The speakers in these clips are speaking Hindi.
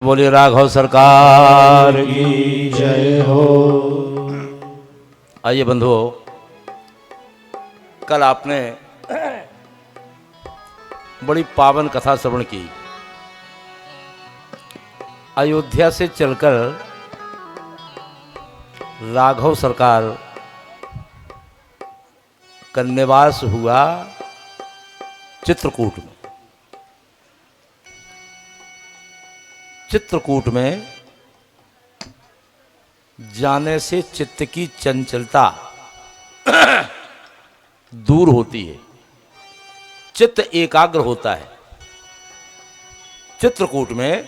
बोलिए राघव सरकार की जय हो। आइए बंधुओं, कल आपने बड़ी पावन कथा श्रवण की। अयोध्या से चलकर राघव सरकार का निवास हुआ चित्रकूट में। चित्रकूट में जाने से चित्त की चंचलता दूर होती है, चित्त एकाग्र होता है। चित्रकूट में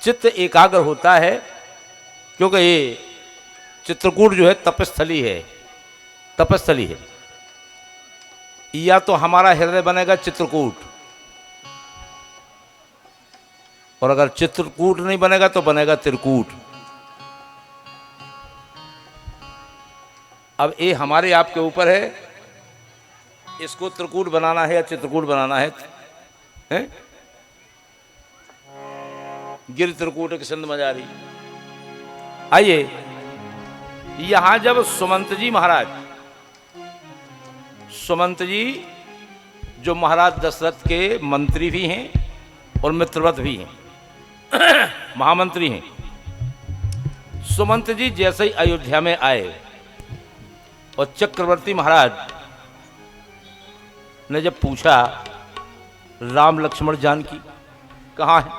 चित्त एकाग्र होता है क्योंकि ये चित्रकूट जो है तपस्थली है। तपस्थली है, या तो हमारा हृदय बनेगा चित्रकूट, और अगर चित्रकूट नहीं बनेगा तो बनेगा त्रिकूट। अब ये हमारे आपके ऊपर है, इसको त्रिकूट बनाना है या चित्रकूट बनाना है, हैं? गिर त्रिकूट किसंद मजारी। आइए, यहां जब सुमंत जी महाराज, सुमंत जी जो महाराज दशरथ के मंत्री भी हैं और मित्रवत भी हैं, महामंत्री हैं, सुमंत जी जैसे ही अयोध्या में आए और चक्रवर्ती महाराज ने जब पूछा राम लक्ष्मण जानकी कहाँ है,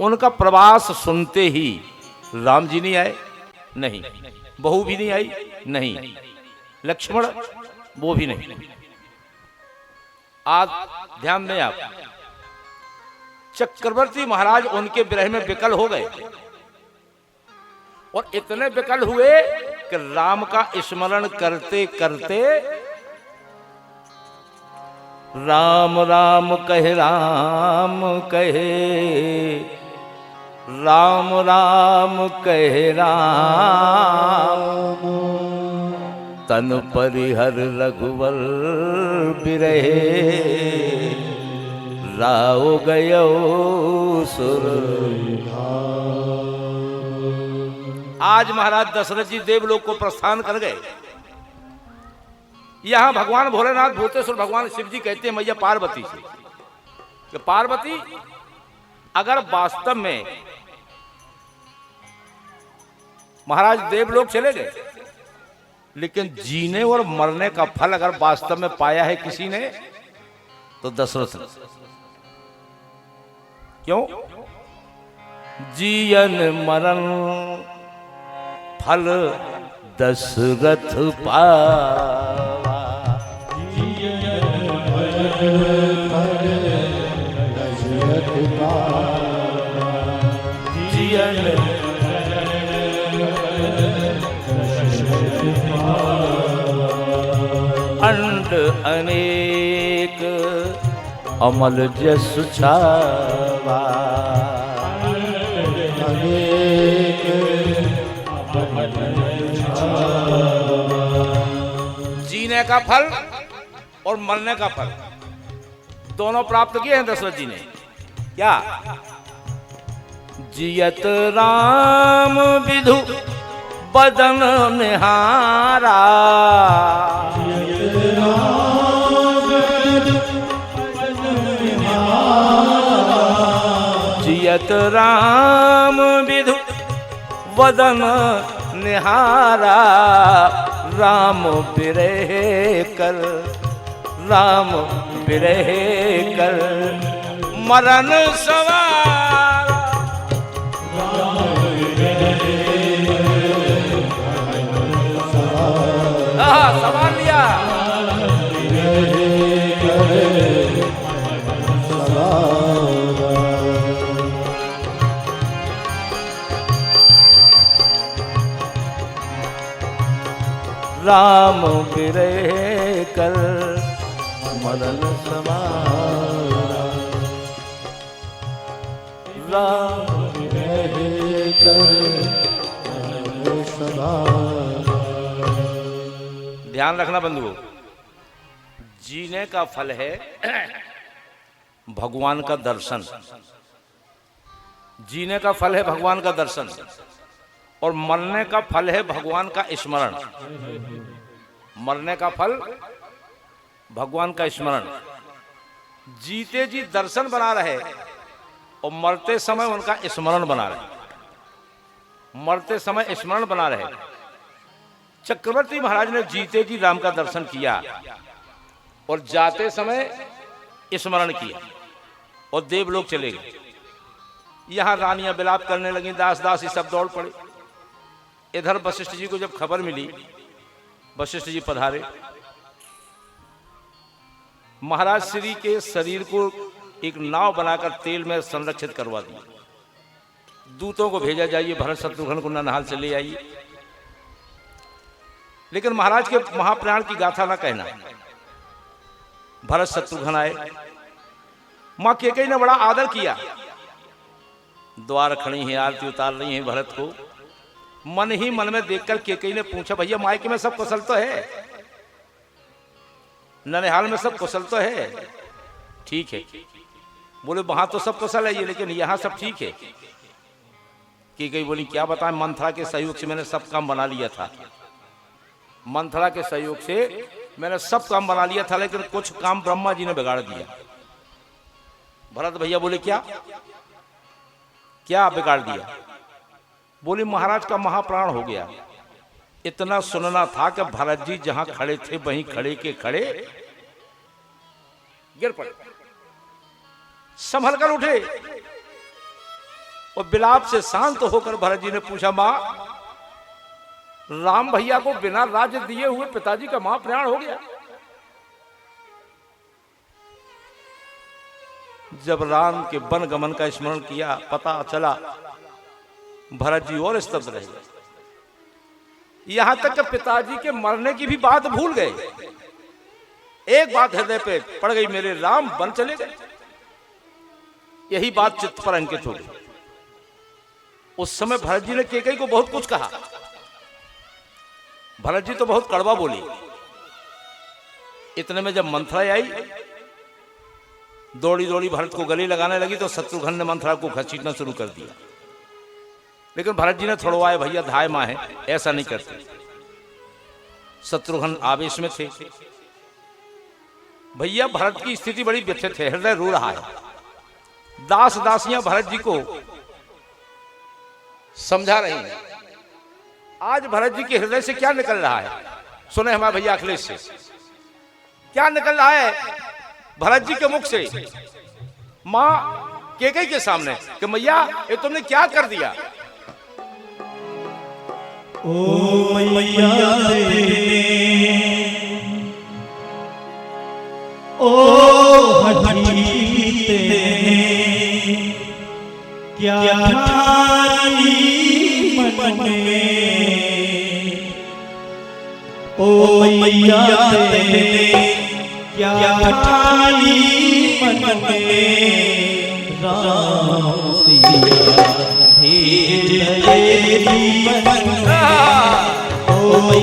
उनका प्रवास सुनते ही राम जी नहीं आए, नहीं, बहू भी नहीं आई, नहीं, लक्ष्मण वो भी नहीं। आज ध्यान दें आप, चक्रवर्ती महाराज उनके विरह में विकल हो गए और इतने विकल हुए कि राम का स्मरण करते करते राम राम कहे, राम कहे, राम राम कहे, राम तन परिहर रघुवर बिरहे, राव गयो सुर। आज महाराज दशरथ जी देवलोक को प्रस्थान कर गए। यहां भगवान भोलेनाथ भूतेश्वर भगवान शिव जी कहते हैं मैया पार्वती से कि पार्वती, अगर वास्तव में महाराज देवलोक चले गए, लेकिन जीने और मरने का फल अगर वास्तव में पाया है किसी ने तो दशरथ ने। क्यों? जीवन मरण फल दशरथ पावा, जीवन अंड अनेक अमल जस छावा, जीने का फल और मरने का फल दोनों प्राप्त किए हैं दशरथ जी ने। क्या? जियत राम विधु बदन निहारा, जियत राम विधु वदन निहारा, राम बिरह कर, राम बिरह कर मरण सवार। सवाल लिया। राम बिरह कर मरण सवारा, राम बिरह कर मरण सवारा। ध्यान रखना बंधुओं, जीने का फल है भगवान का दर्शन, जीने का फल है भगवान का दर्शन और मरने का फल है भगवान का स्मरण। मरने का फल भगवान का स्मरण। जीते जी दर्शन बना रहे और मरते समय उनका स्मरण बना रहे। मरते समय स्मरण बना रहे। चक्रवर्ती महाराज ने जीते जी राम का दर्शन किया और जाते समय स्मरण किया और देवलोक चले गए। यहां रानियां विलाप करने लगी, दास दास ये सब दौड़ पड़े। इधर वशिष्ठ जी को जब खबर मिली, वशिष्ठ जी पधारे। महाराज श्री के शरीर को एक नाव बनाकर तेल में संरक्षित करवा दिया। दूतों को भेजा, जाइए भरत शत्रुघ्न को ननिहाल से ले आइए। लेकिन महाराज के महाप्राण की गाथा ना कहना। भरत शत्रुघ्न आए, मां कैकेयी ने बड़ा आदर किया। द्वार खड़ी है, आरती उतार रही है भरत को। मन ही मन में देखकर कैकेयी ने पूछा, भैया मायके में सब कुशल तो है? ननिहाल में सब कुशल तो है? ठीक है। बोले वहां तो सब कुशल है ये, लेकिन यहां सब ठीक है? कैकेयी बोली, क्या बताएं, मंथरा के सहयोग से मैंने सब काम बना लिया था। मंथरा के सहयोग से मैंने सब काम बना लिया था, लेकिन कुछ काम ब्रह्मा जी ने बिगाड़ दिया। भरत भैया बोले, क्या क्या बिगाड़ दिया? बोले महाराज का महाप्राण हो गया। इतना सुनना था कि भरत जी जहां खड़े थे वहीं खड़े के खड़े गिर पड़े। संभल कर उठे और विलाप से शांत होकर भरत जी ने पूछा, मां राम भैया को बिना राज्य दिए हुए पिताजी का महाप्राण हो गया? जब राम के वन गमन का स्मरण किया, पता चला, भरत जी और स्तब्ध रह गए। यहां तक कि पिताजी के मरने की भी बात भूल गए। एक बात हृदय पे पड़ गई, मेरे राम वन चले गए। यही बात चित्त पर अंकित हो गई। उस समय भरत जी ने कैकेयी को बहुत कुछ कहा। भरत जी तो बहुत कड़वा बोली। इतने में जब मंथरा आई, दौड़ी दौड़ी भरत को गले लगाने लगी, तो शत्रुघ्न ने मंथरा को घसीटना शुरू कर दिया। लेकिन भरत जी ने थोड़वाए, भैया धाय मां है, ऐसा नहीं करते। शत्रुघ्न आवेश में थे। भैया भरत की स्थिति बड़ी व्यथित है, हृदय रो रहा है। दास दासियां भरत जी को समझा रही हैं। आज भरत जी के हृदय से क्या निकल रहा है, सुने हमारे भैया अखिलेश से। क्या निकल रहा है भरत जी के मुख से मां कैकेयी के सामने कि मैया ये तुमने क्या कर दिया? ओ मैया ओ हठी क्या ठानी मन में, ओ मैया क्या ठानी मन में, राम सिया भेज जीवन में। ओ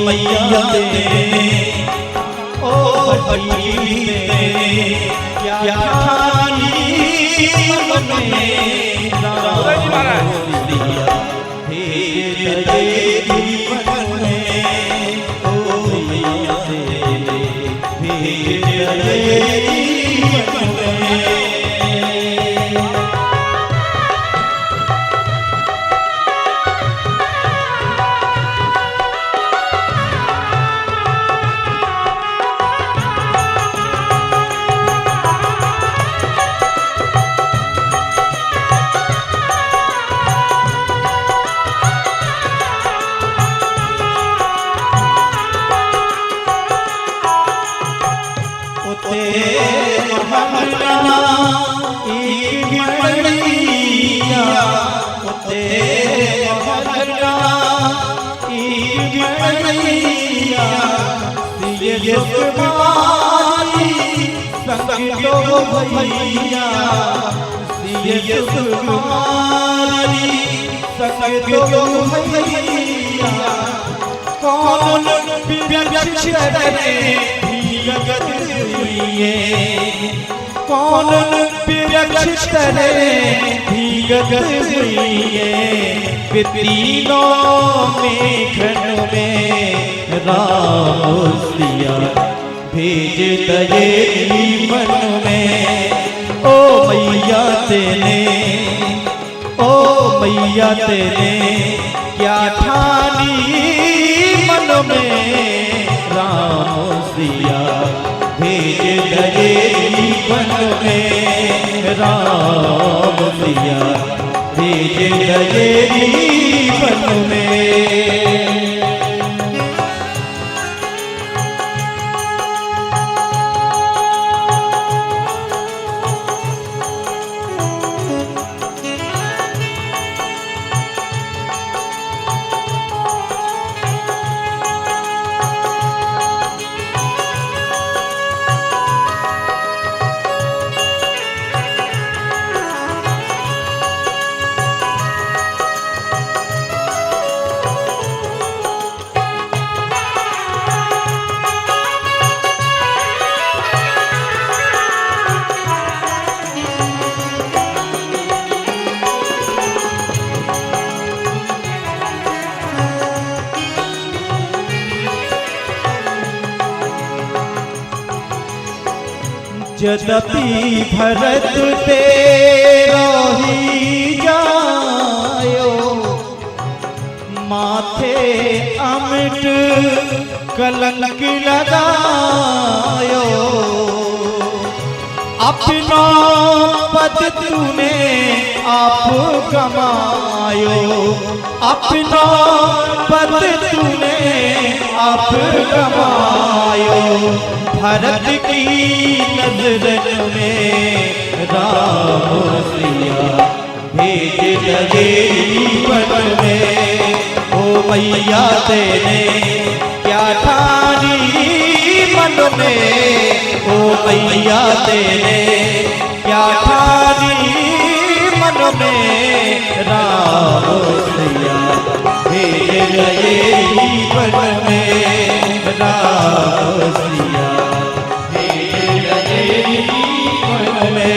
मैया ओ हठी क्या ठानी मन में, राम सिया भेज जीवन में। ओ मैया भेज जीवन में। भैया कौन जगत कौन विरक्ष तरे भीगत हुई तीनों मेघन में राम सिया भेज दये मन में। ओ मैया तेने, ओ मैया तेने क्या ठानी मन में राम सिया भेज दये मन में राम सिया भेज दये मन में। यद्यपि भरत तेरो ही जायो माथे अमिट कलंक लगायो। अपना पद तूने आप कमायो, अपना पद तूने आप कमायो। भरत की नजर में राम सिया भेज दये मन में। ओ मैया तेने क्या ठानी मन में, ओ मैया तेने क्या ठानी मन में राम सिया भेज दये मन में राम सिया भेज दये मन में।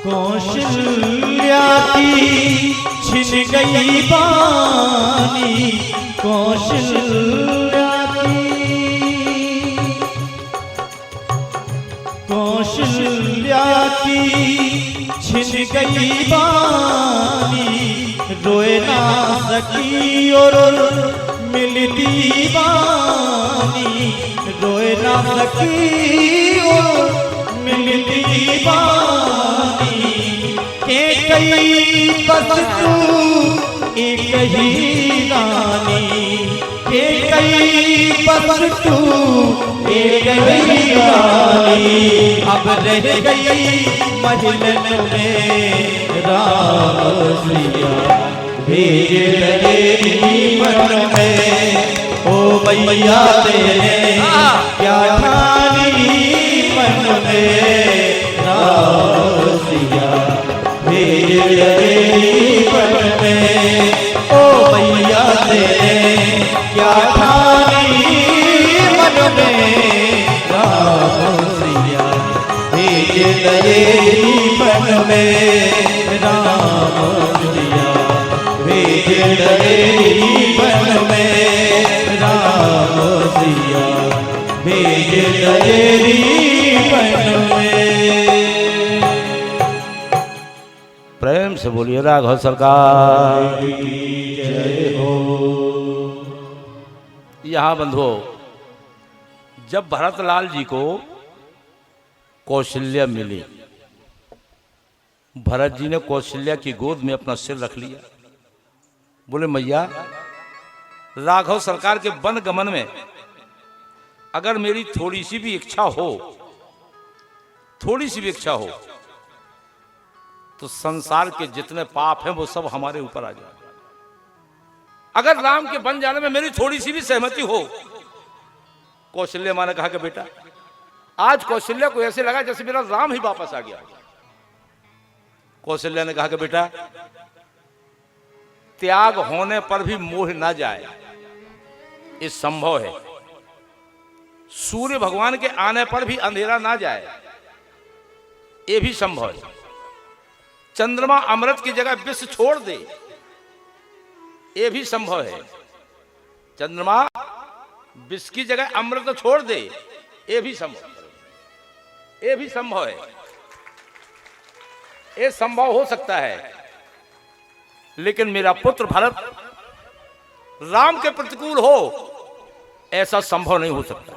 कौशल्या की छिन गई बानी, कौशल्या की छिन गई बानी। रोए ना सकी और मिलती बानी, रोए ना सकी और मिलती बानी। एक ही बस तू एक ही रानी, एक ही बस तू एक ही रानी। अब रह गई महलन में राम सिया भेज दये मन में। ओ मैया तेने क्या ठानी मन में राम सिया भेज दये मन में। ओ मैया तेने क्या ठानी मन में राम सिया भेज दये मन में राम सिया भेज दये मन में राम सिया भेज दये मन में। प्रेम से बोलिए राघव सरकार की जय हो। यहाँ बंधुओं, जब भरतलाल जी को कौशल्या मिली, भरत जी ने कौशल्या की गोद में अपना सिर रख लिया बोले मैया, राघव सरकार के वन गमन में अगर मेरी थोड़ी सी भी इच्छा हो, थोड़ी सी भी इच्छा हो, तो संसार के जितने पाप हैं वो सब हमारे ऊपर आ जाए। अगर राम के वन जाने में मेरी थोड़ी सी भी सहमति हो। कौशल्या माँ ने कहा कि बेटा, आज कौशल्या को ऐसे लगा जैसे मेरा राम ही वापस आ गया। कौशल्या ने कहा कि बेटा, त्याग होने पर भी मोह ना जाए, ये संभव है। सूर्य भगवान के आने पर भी अंधेरा ना जाए, ये भी संभव है। चंद्रमा अमृत की जगह विष छोड़ दे, ये भी संभव है। चंद्रमा विष की जगह अमृत छोड़ दे, ये भी संभव है। ये भी संभव है, ये संभव हो सकता है। लेकिन मेरा पुत्र भरत राम के प्रतिकूल हो, ऐसा संभव नहीं हो सकता।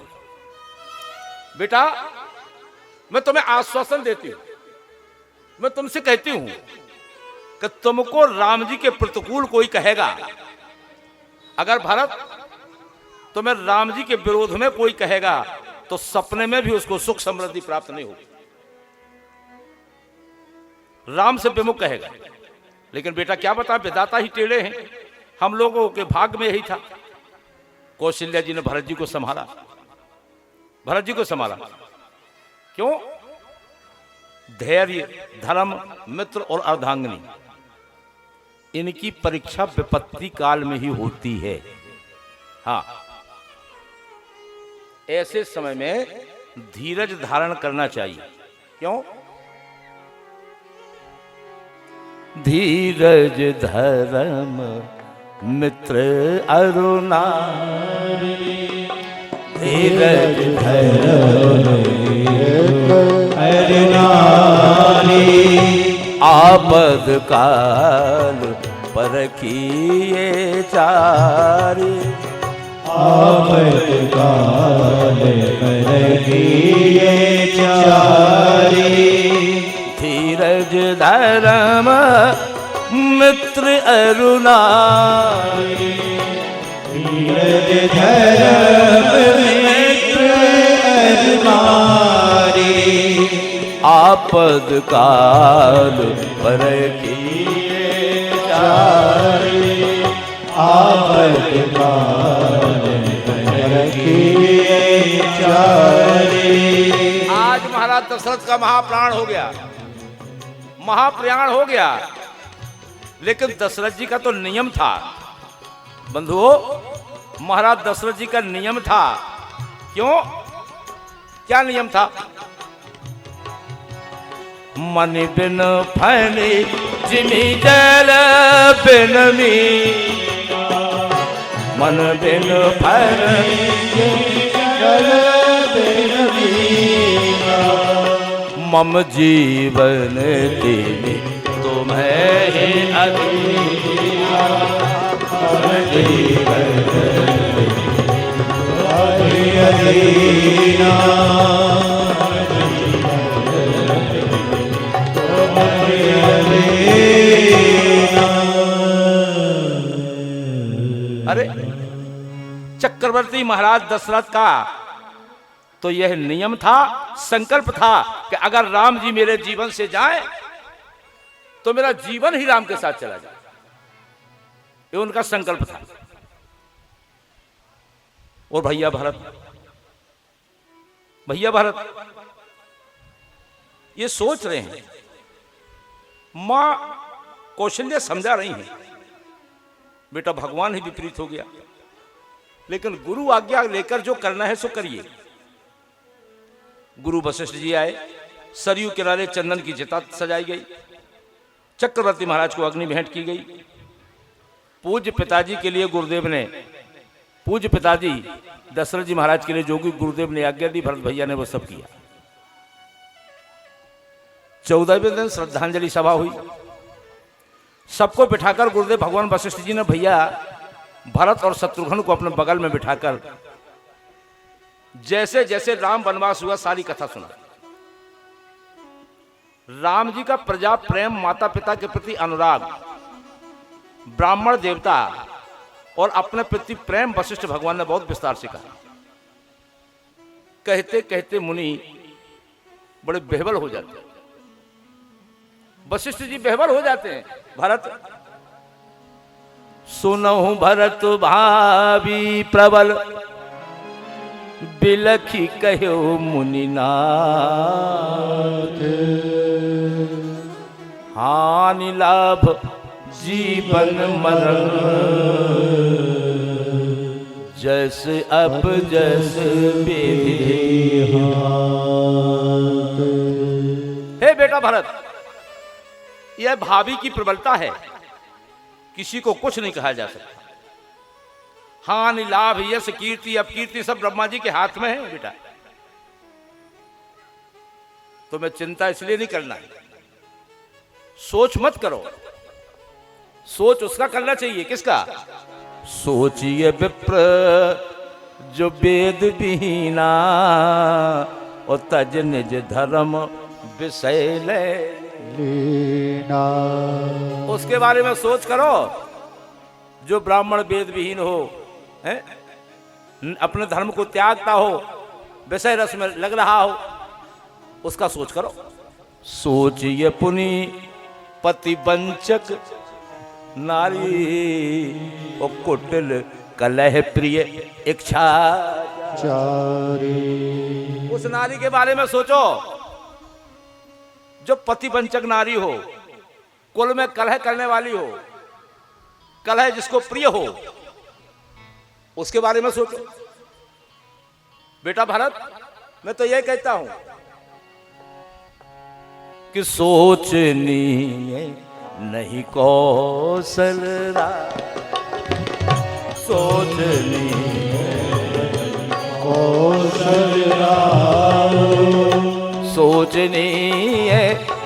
बेटा, मैं तुम्हें आश्वासन देती हूं, मैं तुमसे कहती हूं कि तुमको राम जी के प्रतिकूल कोई कहेगा, अगर भरत तुम्हें राम जी के विरोध में कोई कहेगा, तो सपने में भी उसको सुख समृद्धि प्राप्त नहीं होगी। राम से विमुख कहेगा। लेकिन बेटा क्या बता, विधाता ही टेढ़े हैं, हम लोगों के भाग में यही था। कौशल्या जी ने भरत जी को संभाला, भरत जी को संभाला। क्यों? धैर्य, धर्म, मित्र और अर्धांगिनी, इनकी परीक्षा विपत्ति काल में ही होती है। हाँ, ऐसे समय में धीरज धारण करना चाहिए। क्यों? धीरज धर्म मित्र अरुणारी, धीरज धर्म अरुणारी, आपद काल परखिए चारी, आपद काल परखिए चारी, धीरज धर्म मित्र अरुणारी, धीरज धर्म मित्र अरुणारी, आपद काल परखिए चारी, आपद काल परखिए चारी। आज महाराज दशरथ का महाप्राण हो गया, महाप्रयाण हो गया। लेकिन दशरथ जी का तो नियम था बंधुओं, महाराज दशरथ जी का नियम था। क्यों? क्या नियम था? मन बिन फनी जिमी जल बिन मीना, मन बिन फनी जल बिन मीना, मम जीवन तेने तुम्हें ही अधीना, मम जीवन तुम्हें अधीना, अरे चक्रवर्ती महाराज दशरथ का तो यह नियम था, संकल्प था कि अगर राम जी मेरे जीवन से जाएं तो मेरा जीवन ही राम के साथ चला जाए। ये उनका संकल्प था। और भैया भरत ये सोच रहे हैं, मां कौशल्या समझा रही है, बेटा भगवान ही विपरीत हो गया, लेकिन गुरु आज्ञा लेकर जो करना है सो करिए। गुरु वशिष्ठ जी आए, सरयू किनारे चंदन की चिता सजाई गई, चक्रवर्ती महाराज को अग्नि भेंट की गई। पूज्य पिताजी के लिए गुरुदेव ने, पूज्य पिताजी दशरथ जी महाराज के लिए जो गुरुदेव ने आज्ञा दी, भरत भैया ने वो सब किया। 14वें दिन श्रद्धांजलि सभा हुई, सबको बिठाकर गुरुदेव भगवान वशिष्ठ जी ने भैया भरत और शत्रुघ्न को अपने बगल में बिठाकर जैसे जैसे राम वनवास हुआ सारी कथा सुना। राम जी का प्रजा प्रेम, माता पिता के प्रति अनुराग, ब्राह्मण देवता और अपने प्रति प्रेम वशिष्ठ भगवान ने बहुत विस्तार से कहा। कहते कहते मुनि बड़े बेहबल हो जाते हैं। वशिष्ठ जी बेहबल हो जाते हैं। भरत, सुनहु भरत भावी प्रबल, बिलखी कहो मुनिनाथ, हानि लाभ जीवन मरण, जैसे अब जैसे विधि। हे बेटा भरत, यह भावी की प्रबलता है, किसी को कुछ नहीं कहा जा सकता। हानि लाभ यश कीर्ति अपकीर्ति सब ब्रह्मा जी के हाथ में है बेटा। तुम्हें चिंता इसलिए नहीं करना है, सोच मत करो। सोच उसका करना चाहिए, किसका? सोचिए विप्र जो वेद विहीना, और तज निज धर्म विषय लेना। उसके बारे में सोच करो जो ब्राह्मण वेद विहीन हो, है? अपने धर्म को त्यागता हो, विषय रस में लग रहा हो, उसका सोच करो। सोचिए पुनि पति वंचक नारी, और कुटिल कलह प्रिय इच्छा चारी। उस नारी के बारे में सोचो जो पति वंचक नारी हो, कुल में कलह करने वाली हो, कलह जिसको प्रिय हो, उसके बारे में सोचो। बेटा भरत, मैं तो यह कहता हूं कि सोचनी नहीं कौशल सोचनी कौशल सोचनी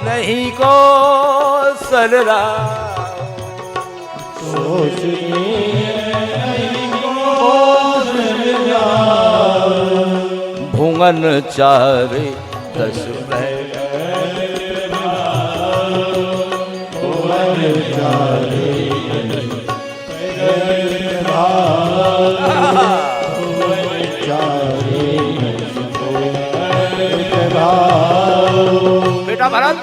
नहीं कौशल सोचनी नहीं कौशल भुवन चारे दस बेटा भरत,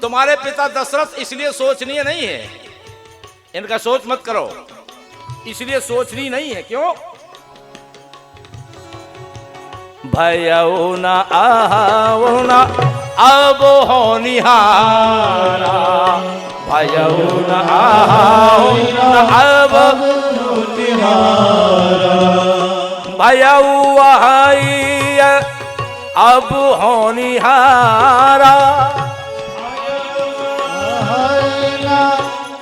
तुम्हारे पिता दशरथ इसलिए सोचनीय नहीं है, इनका सोच मत करो, इसलिए सोचनी नहीं है। क्यों? भयउ न आहु न अब होनिहारा, भयउ न आहु न अब होनिहारा, भयउ आई अब होनिहारा,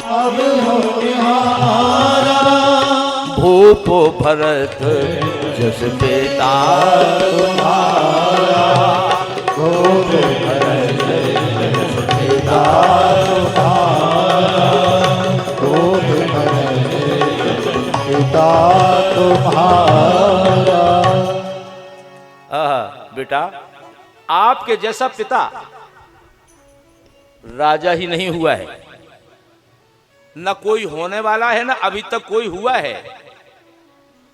अब होनिहारा, भूप भरत जस पिता तुम्हारा, भूप भरत जस पिता तुम्हारा, भूप भरत जस पिता तुम्हारा। बेटा, आपके जैसा पिता राजा ही नहीं हुआ है, न कोई होने वाला है, न अभी तक कोई हुआ है।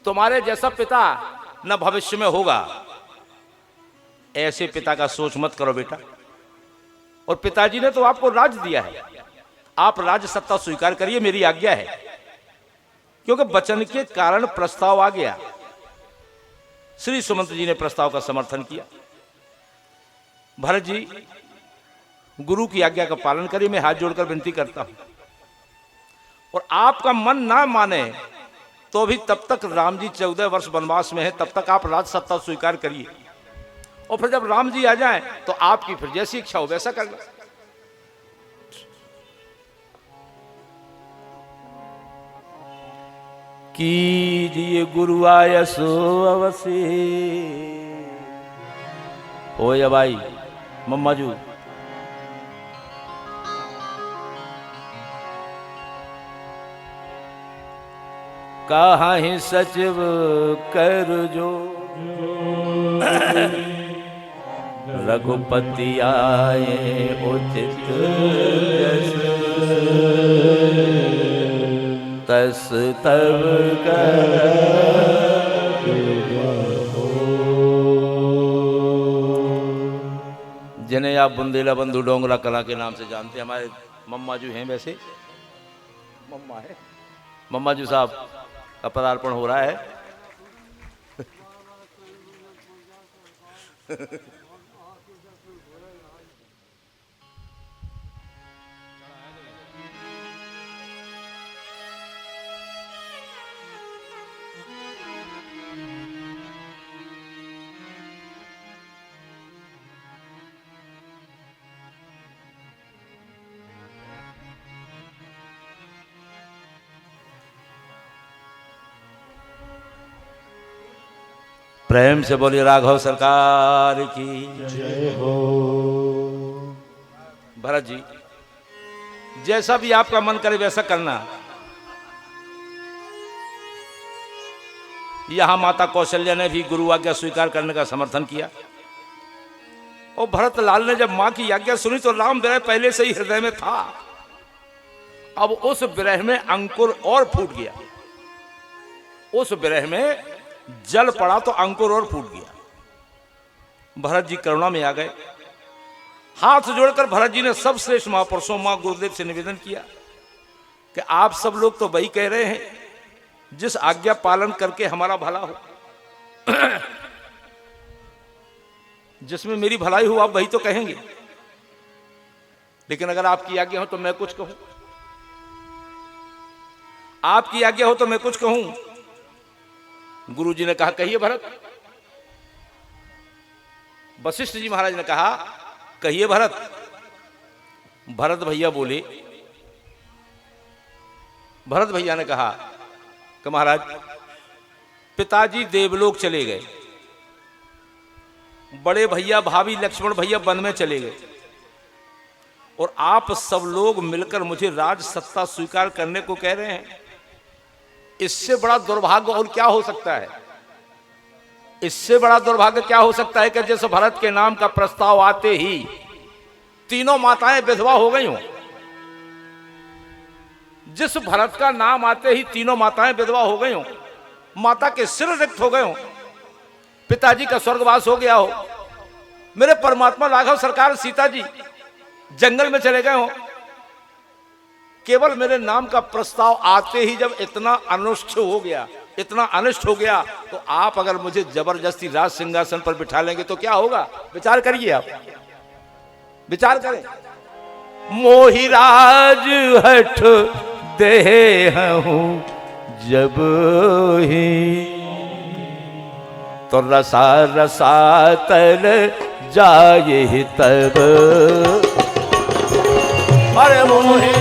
तुम्हारे जैसा पिता न भविष्य में होगा। ऐसे पिता का सोच मत करो बेटा। और पिताजी ने तो आपको राज दिया है, आप राज सत्ता स्वीकार करिए, मेरी आज्ञा है। क्योंकि वचन के कारण प्रस्ताव आ गया, श्री सुमंत जी ने प्रस्ताव का समर्थन किया। भरत जी, गुरु की आज्ञा का पालन करिए, मैं हाथ जोड़कर विनती करता हूं। और आपका मन ना माने तो भी तब तक राम जी 14 वर्ष वनवास में है, तब तक आप राज सत्ता स्वीकार करिए। और फिर जब राम जी आ जाएं तो आपकी फिर जैसी इच्छा हो वैसा करना। कीजिए गुरु आयसो अवसी हो या भाई मम्मा जू। कहाँ सचिव कर जो रघुपति आए उचित तस तब कर जिन्हें आप बुंदेला बंधु डोंगरा कला के नाम से जानते हैं। हमारे मम्मा जी हैं, वैसे मम्मा है, मम्मा जी साहब का पदार्पण हो रहा है। प्रेम से बोलिए राघव सरकार की जय हो। भरत जी, जैसा भी आपका मन करे वैसा करना। यहां माता कौशल्या ने भी गुरु आज्ञा स्वीकार करने का समर्थन किया और भरत लाल ने जब मां की आज्ञा सुनी तो राम विरह पहले से ही हृदय में था। अब उस विरह में अंकुर और फूट गया, उस विरह में जल पड़ा तो अंकुर और फूट गया। भरत जी करुणा में आ गए। हाथ जोड़कर भरत जी ने सब श्रेष्ठ महापुरुषों मां गुरुदेव से निवेदन किया कि आप सब लोग तो वही कह रहे हैं जिस आज्ञा पालन करके हमारा भला हो, जिसमें मेरी भलाई हो, आप वही तो कहेंगे। लेकिन अगर आपकी आज्ञा हो तो मैं कुछ कहूं, आपकी आज्ञा हो तो मैं कुछ कहूं। गुरु जी ने कहा कहिए भरत। वशिष्ठ जी महाराज ने कहा कहिए भरत। भरत भैया बोले, भरत भैया ने कहा कि महाराज पिताजी देवलोक चले गए, बड़े भैया भाभी लक्ष्मण भैया वन में चले गए और आप सब लोग मिलकर मुझे राज सत्ता स्वीकार करने को कह रहे हैं। इससे बड़ा दुर्भाग्य और क्या हो सकता है? इससे बड़ा दुर्भाग्य क्या हो सकता है कि जैसे भरत के नाम का प्रस्ताव आते ही तीनों माताएं विधवा हो गई हों। जिस भरत का नाम आते ही तीनों माताएं विधवा हो गई हों, माता के सिर रिक्त हो गए हों, पिताजी का स्वर्गवास हो गया हो, मेरे परमात्मा राघव सरकार सीता जी जंगल में चले गए हों, केवल मेरे नाम का प्रस्ताव आते ही जब इतना अनिष्ट हो गया, इतना अनिष्ट हो गया, तो आप अगर मुझे जबरदस्ती राज सिंहासन पर बिठा लेंगे तो क्या होगा? विचार करिए, आप विचार करें। मोहि राज हठ दे हूं जब ही तो रसा रसा तर जाए तब। अरे मोहि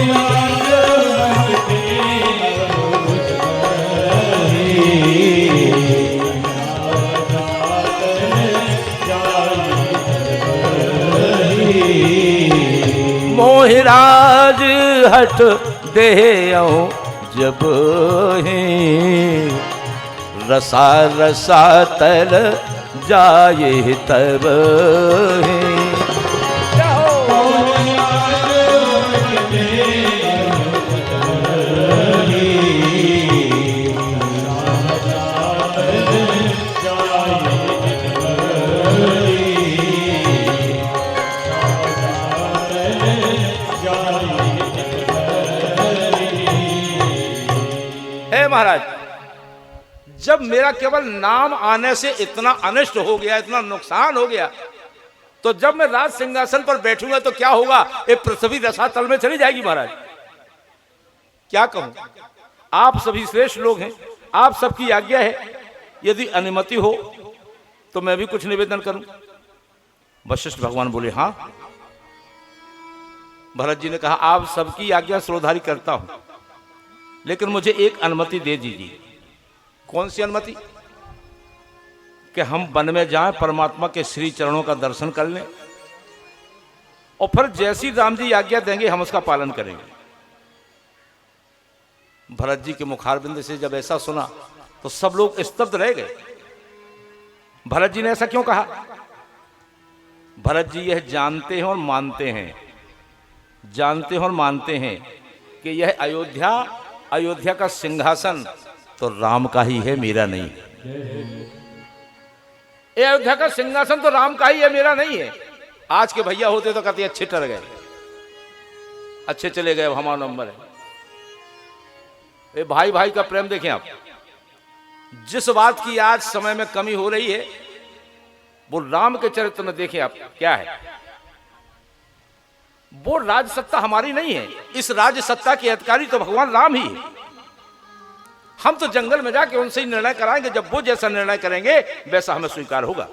मोहिराज हट दे जब ही रसा रसा तर जाए तब ही। महाराज, जब मेरा केवल नाम आने से इतना अनिष्ट हो गया, इतना नुकसान हो गया, तो जब मैं राज सिंहासन पर बैठूंगा तो क्या होगा? ये पृथ्वी रसातल में चली जाएगी। महाराज क्या कहूं, आप सभी श्रेष्ठ लोग हैं, आप सबकी आज्ञा है, यदि अनुमति हो तो मैं भी कुछ निवेदन करूं। वशिष्ठ भगवान बोले हां। भरत जी ने कहा आप सबकी आज्ञा श्रोधारी करता हूं, लेकिन मुझे एक अनुमति दे दीजिए। कौन सी अनुमति? कि हम वन में जाएं, परमात्मा के श्री चरणों का दर्शन कर लें और फिर जैसी राम जी आज्ञा देंगे हम उसका पालन करेंगे। भरत जी के मुखारबिंद से जब ऐसा सुना तो सब लोग स्तब्ध रह गए। भरत जी ने ऐसा क्यों कहा? भरत जी यह जानते हैं और मानते हैं जानते हैं और मानते हैं कि यह अयोध्या का सिंहासन तो राम का ही है, मेरा नहीं है। ये अयोध्या का सिंहासन तो राम का ही है, मेरा नहीं है। आज के भैया होते तो कहते अच्छे टर गए, अच्छे चले गए, हमारा नंबर है। ये भाई भाई का प्रेम देखें आप। जिस बात की आज समय में कमी हो रही है वो राम के चरित्र में देखें आप क्या है। वो राज सत्ता हमारी नहीं है, इस राज सत्ता के अधिकारी तो भगवान राम ही है। हम तो जंगल में जाके उनसे ही निर्णय कराएंगे, जब वो जैसा निर्णय करेंगे वैसा हमें स्वीकार होगा।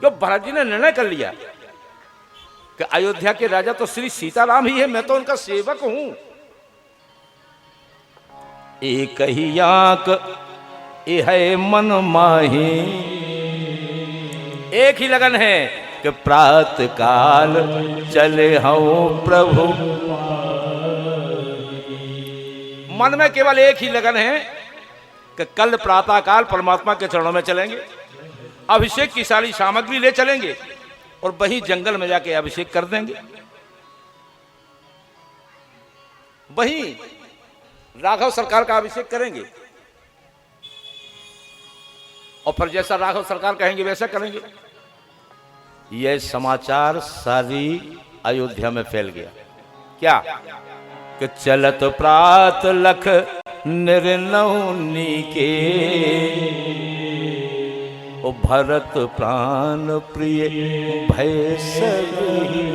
क्यों? भरत जी ने निर्णय कर लिया कि अयोध्या के राजा तो श्री सीताराम ही है, मैं तो उनका सेवक हूं। एक ही आंक है मन माही, एक ही लगन है कि प्रात काल चले हूं प्रभु। मन में केवल एक ही लगन है कि कल प्रातः काल परमात्मा के चरणों में चलेंगे, अभिषेक की सारी सामग्री ले चलेंगे और वहीं जंगल में जाके अभिषेक कर देंगे। वहीं राघव सरकार का अभिषेक करेंगे और फिर जैसा राघव सरकार कहेंगे वैसा करेंगे। यह समाचार सारी अयोध्या में फैल गया। क्या? कि चलत प्रात लख निर्नौनी के, ओ भरत प्राण प्रिय भय सही।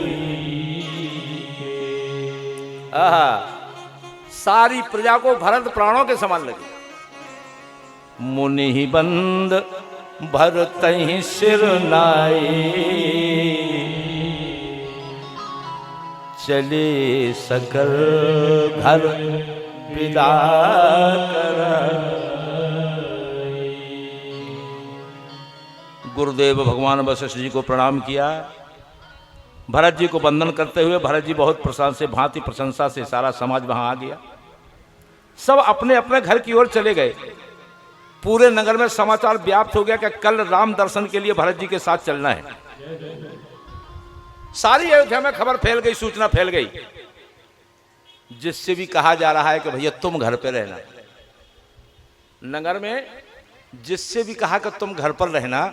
सारी प्रजा को भरत प्राणों के समान लगे। मुनि ही बंद भरत ही सिर नाई, चले सकल घर विदा कर। गुरुदेव भगवान वशिष्ठ जी को प्रणाम किया। भरत जी को वंदन करते हुए भरत जी बहुत भांति प्रशंसा से सारा समाज वहां आ गया। सब अपने अपने घर की ओर चले गए। पूरे नगर में समाचार व्याप्त हो गया कि कल राम दर्शन के लिए भरत जी के साथ चलना है। सारी अयोध्या में खबर फैल गई, सूचना फैल गई। जिससे भी कहा जा रहा है कि भैया तुम घर पे रहना, नगर में जिससे भी कहा कि तुम घर पर रहना,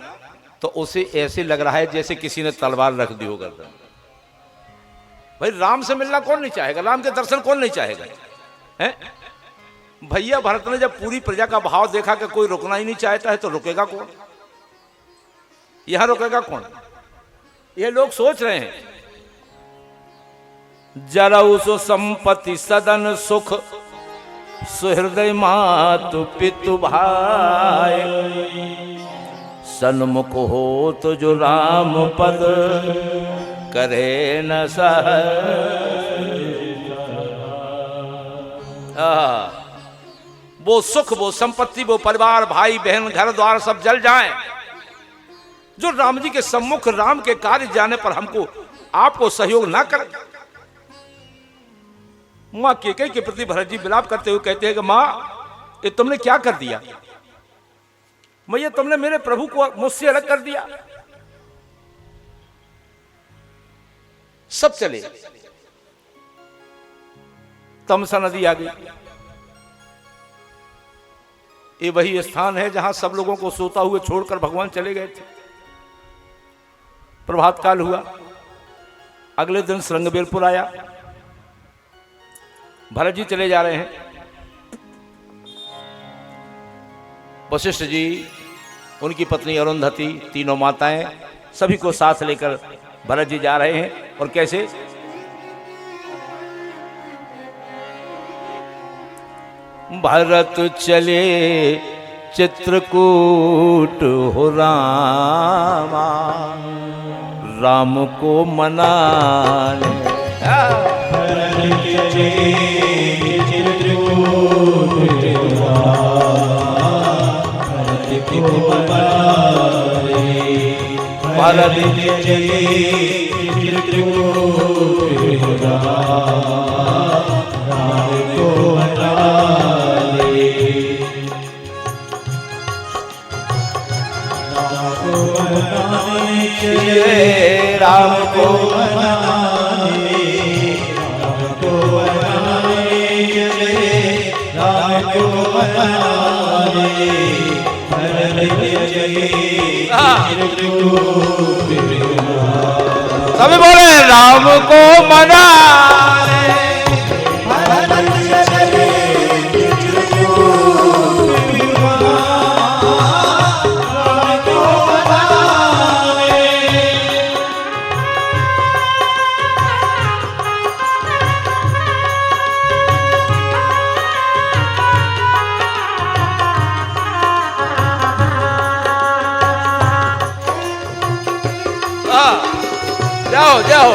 तो उसे ऐसे लग रहा है जैसे किसी ने तलवार रख दी हो गर्दन। भाई राम से मिलना कौन नहीं चाहेगा, राम के दर्शन कौन नहीं चाहेगा, हैं? भैया भरत ने जब पूरी प्रजा का भाव देखा कि कोई रुकना ही नहीं चाहता है तो रुकेगा कौन, यहां रुकेगा कौन? ये लोग सोच रहे हैं। जरा उस संपत्ति सदन सुख, सुहृदय मातु पितु भाई, सन्मुख हो तो जो राम पद करे न सह। वो सुख, वो संपत्ति, वो परिवार, भाई बहन, घर द्वार सब जल जाएं, जो राम जी के सम्मुख राम के कार्य जाने पर हमको आपको सहयोग ना करें। मां केकई के प्रति भरत जी विलाप करते हुए कहते हैं कि मां ये तुमने क्या कर दिया, मैया तुमने मेरे प्रभु को मुझसे अलग कर दिया। सब चले, तमसा नदी आ गई। ये वही स्थान है जहां सब लोगों को सोता हुए छोड़कर भगवान चले गए थे। प्रभात काल हुआ, अगले दिन श्रृंगबेरपुर आया। भरत जी चले जा रहे हैं। वशिष्ठ जी, उनकी पत्नी अरुंधति, तीनों माताएं, सभी को साथ लेकर भरत जी जा रहे हैं। और कैसे? भरत चले चित्रकूट हो रामा, राम को मनाने। भरत राम को मनाने, मनाने भरत चले चित्रकूट बिहार। सभी बोले राम को मनाने भरत चले चित्रकूट बिहार। राम को मनाने जाओ जाओ।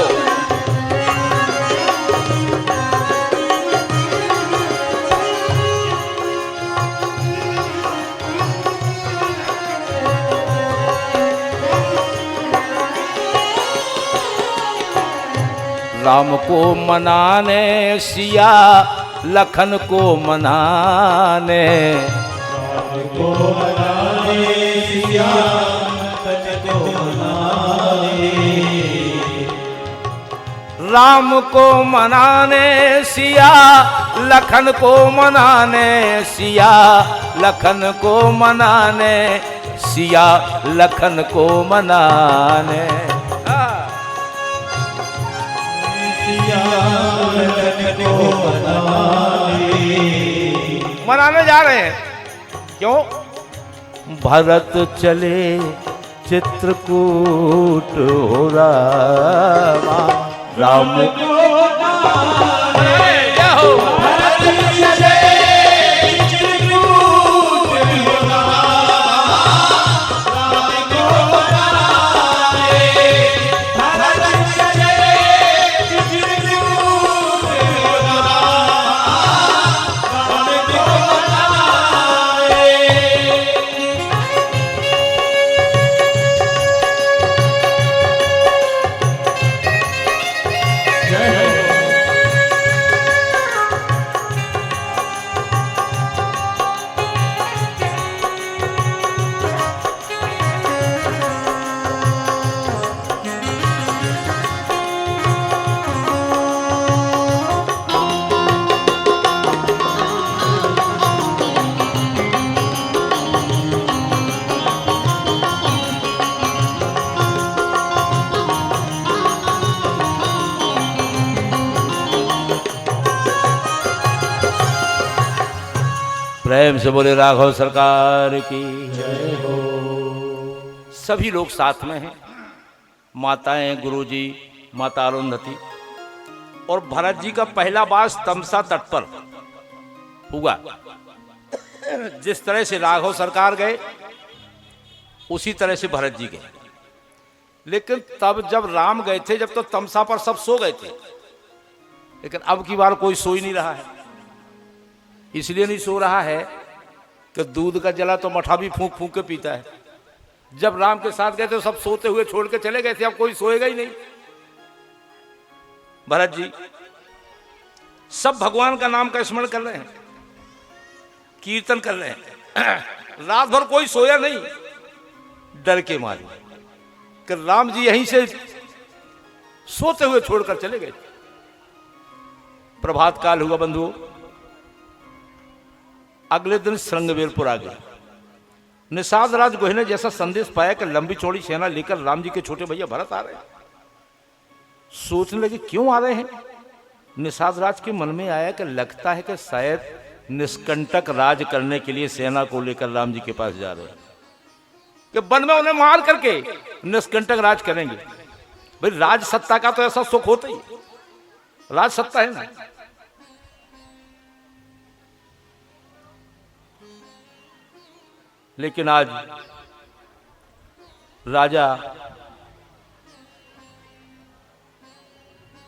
राम को मनाने सिया लखन को मनाने राम को मनाने सिया लखन को मनाने। राम को मनाने सिया लखन को मनाने सिया लखन को मनाने सिया लखन को मनाने। सिया लखन को मनाने। मनाने जा रहे हैं क्यों? भरत चले चित्रकूट हो रामा राम को मनाने हो भरत चले चित्रकूट बिहार। राम को मनाने भरत चले चित्रकूट बिहार। राम को मनाने। जय हो। प्रेम से बोले राघव सरकार की जय हो। सभी लोग साथ में हैं, माताएं, गुरुजी, माता अरुंधति और भरत जी का पहला वास तमसा तट पर हुआ। जिस तरह से राघव सरकार गए उसी तरह से भरत जी गए। लेकिन तब जब राम गए थे जब तो तमसा पर सब सो गए थे, लेकिन अब की बार कोई सो ही नहीं रहा है। इसलिए नहीं सो रहा है कि दूध का जला तो मठा भी फूंक फूंक के पीता है। जब राम के साथ गए थे सब सोते हुए छोड़ के चले गए थे, अब कोई सोएगा ही नहीं। भरत जी सब भगवान का नाम का स्मरण कर रहे हैं, कीर्तन कर रहे हैं। रात भर कोई सोया नहीं, डर के मारे कि राम जी यहीं से सोते हुए छोड़कर चले गए। प्रभात काल हुआ बंधुओं। अगले दिन श्रृंगवेरपुर आ गया। निषाद राज गोहे ने जैसा संदेश पाया कि लंबी चौड़ी सेना लेकर राम जी के छोटे भैया भरत आ रहे हैं, सोचने लगे क्यों आ रहे हैं। निषाद राज के मन में आया कि लगता है कि शायद निष्कंटक राज करने के लिए सेना को लेकर राम जी के पास जा रहे हैं, कि वन में उन्हें मार करके निष्कंटक राज करेंगे। भाई राज सत्ता का तो ऐसा सुख होता ही, राज सत्ता है ना। लेकिन आज राजा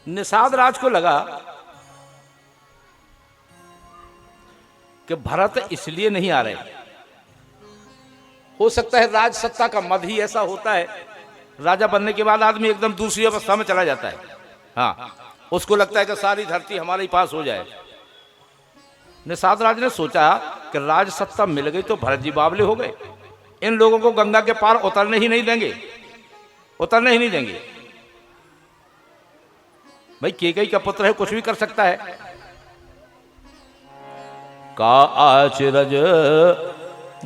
निषाद राज को लगा कि भरत इसलिए नहीं आ रहे। हो सकता है राज सत्ता का मद ही ऐसा होता है, राजा बनने के बाद आदमी एकदम दूसरी अवस्था में चला जाता है। हाँ, उसको लगता है कि सारी धरती हमारे ही पास हो जाए। निषाद राज ने सोचा कि राज सत्ता मिल गई तो भरत जी बावले हो गए, इन लोगों को गंगा के पार उतरने ही नहीं देंगे, उतरने ही नहीं देंगे। भाई केकई का पुत्र है, कुछ भी कर सकता है। का आचरज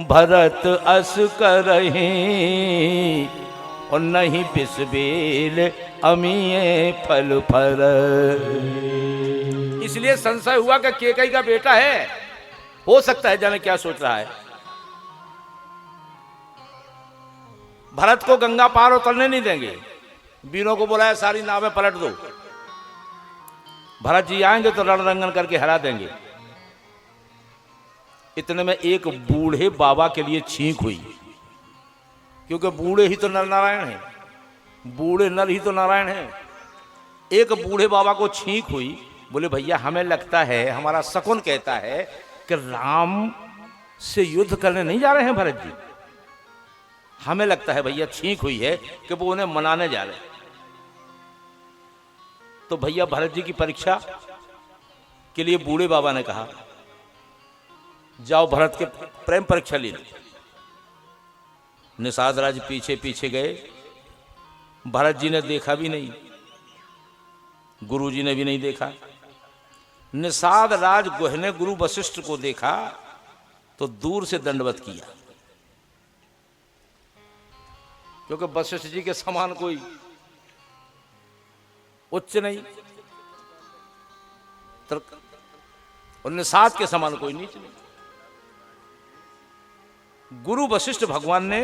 भरत अस करही, और नहीं बिस्बेल अमीय फल फर। इसलिए संशय हुआ कि केकई का बेटा है, हो सकता है, जाने क्या सोच रहा है। भरत को गंगा पार उतरने नहीं देंगे, वीरों को बुलाया सारी नावें पलट दो, भरत जी आएंगे तो रणरंगन करके हरा देंगे। इतने में एक बूढ़े बाबा के लिए छींक हुई, क्योंकि बूढ़े ही तो नर नारायण हैं, बूढ़े नर ही तो नारायण हैं। एक बूढ़े बाबा को छींक हुई, बोले भैया हमें लगता है, हमारा शकुन कहता है कि राम से युद्ध करने नहीं जा रहे हैं भरत जी, हमें लगता है भैया छींक हुई है कि वो उन्हें मनाने जा रहे हैं। तो भैया भरत जी की परीक्षा के लिए बूढ़े बाबा ने कहा जाओ भरत के प्रेम परीक्षा ले लो। निषाद राज पीछे पीछे गए, भरत जी ने देखा भी नहीं, गुरु जी ने भी नहीं देखा। निषाद राज गुह ने गुरु वशिष्ठ को देखा तो दूर से दंडवत किया, क्योंकि वशिष्ठ जी के समान कोई उच्च नहीं और निषाद के समान कोई नीच नहीं। गुरु वशिष्ठ भगवान ने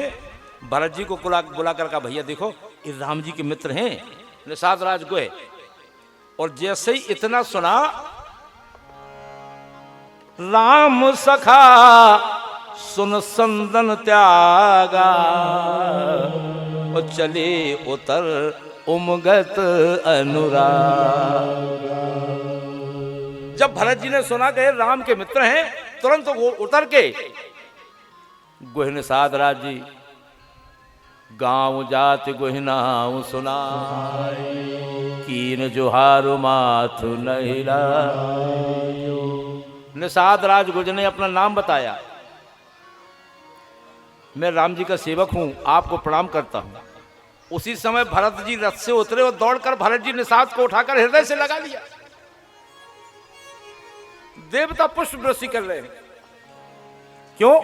भरत जी को बुलाकर कहा भैया देखो ये राम जी के मित्र हैं निषाद राज गुह, और जैसे ही इतना सुना, राम सखा सुन संदन त्यागा, और चले उतर उमगत अनुराग। जब भरत जी ने सुना कि राम के मित्र हैं, तुरंत वो उतर के गुह निषाद राज जी गाँव जात गुहनाऊ सुना, कीन जोहारु माथु नहिरा। निषाद राज गुज ने अपना नाम बताया, मैं राम जी का सेवक हूं, आपको प्रणाम करता हूं। उसी समय भरत जी रथ से उतरे और दौड़कर भरत जी निषाद को उठाकर हृदय से लगा लिया। देवता पुष्प वृष्टि कर रहे हैं, क्यों?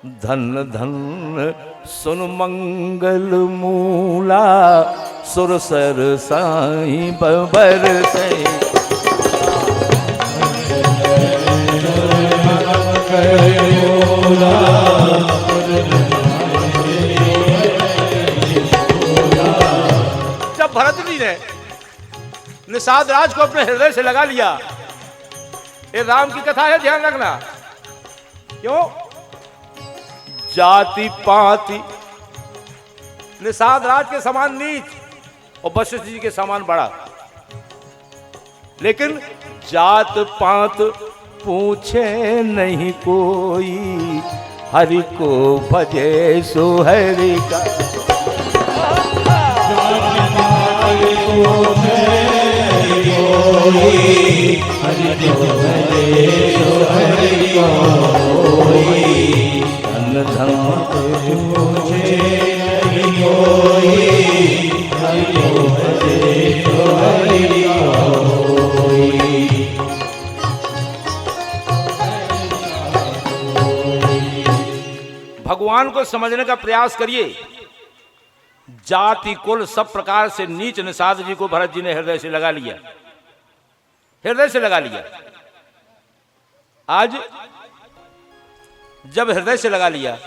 धन धन सुन मंगल मूला, सुरसर साईं बबर से। जब भरत जी ने निषाद राज को अपने हृदय से लगा लिया, ये राम की कथा है, ध्यान रखना। क्यों? जाति पाति निषाद राज के समान नीच और वशिष्ठ जी के समान बड़ा, लेकिन जात पात पूछे नहीं कोई, हरि को भजे सो हरि का। भगवान को समझने का प्रयास करिए। जाति कुल सब प्रकार से नीच निषाद जी को भरत जी ने हृदय से लगा लिया, हृदय से लगा लिया। आज जब हृदय से लगा लिया,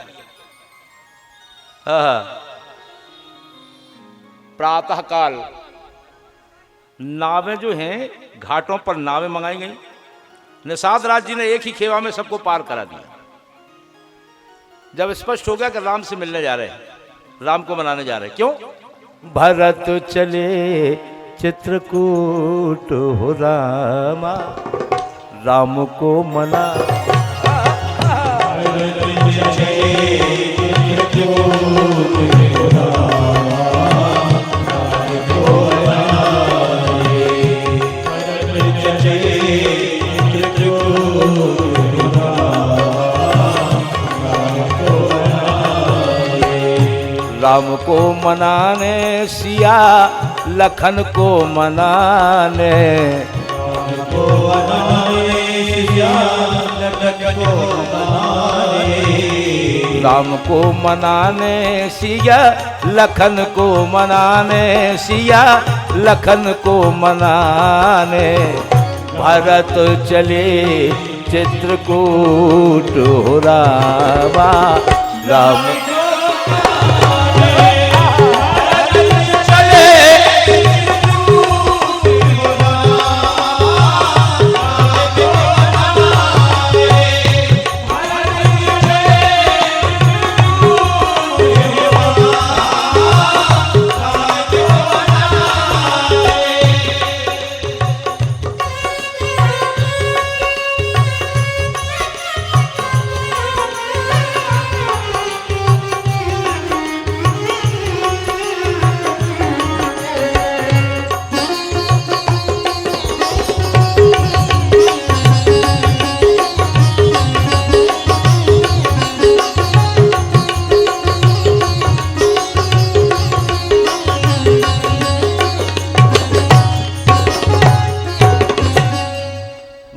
प्रातः काल नावें जो हैं घाटों पर नावें मंगाई गई। निषाद राज जी ने एक ही खेवा में सबको पार करा दिया। जब स्पष्ट हो गया कि राम से मिलने जा रहे हैं, राम को मनाने जा रहे हैं, क्यों? भरत चले चित्रकूट हो रामा, राम को मना। राम को मनाने सिया लखन को मनाने, राम को मनाने सिया लखन को मनाए राम को मनाने सिया लखन को मनाने सिया लखन को मनाने भरत चले चित्रकूट हो रामा राम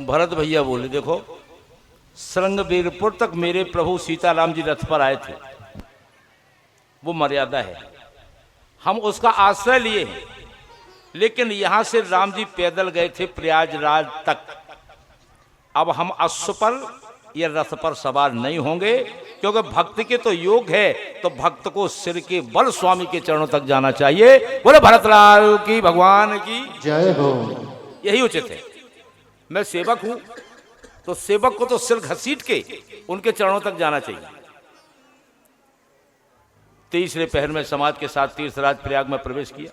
भरत भैया बोले देखो श्रृंगवीरपुर तक मेरे प्रभु सीताराम जी रथ पर आए थे, वो मर्यादा है, हम उसका आश्रय लिए हैं। लेकिन यहां से राम जी पैदल गए थे प्रयागराज तक। अब हम अश्व पर या रथ पर सवार नहीं होंगे, क्योंकि भक्ति के तो योग है, तो भक्त को सिर के बल स्वामी के चरणों तक जाना चाहिए। बोले भरतलाल की भगवान की जय हो। यही उचित है। मैं सेवक हूं तो सेवक को तो सिर घसीट के उनके चरणों तक जाना चाहिए। तीसरे पहर में समाज के साथ तीर्थराज प्रयाग में प्रवेश किया।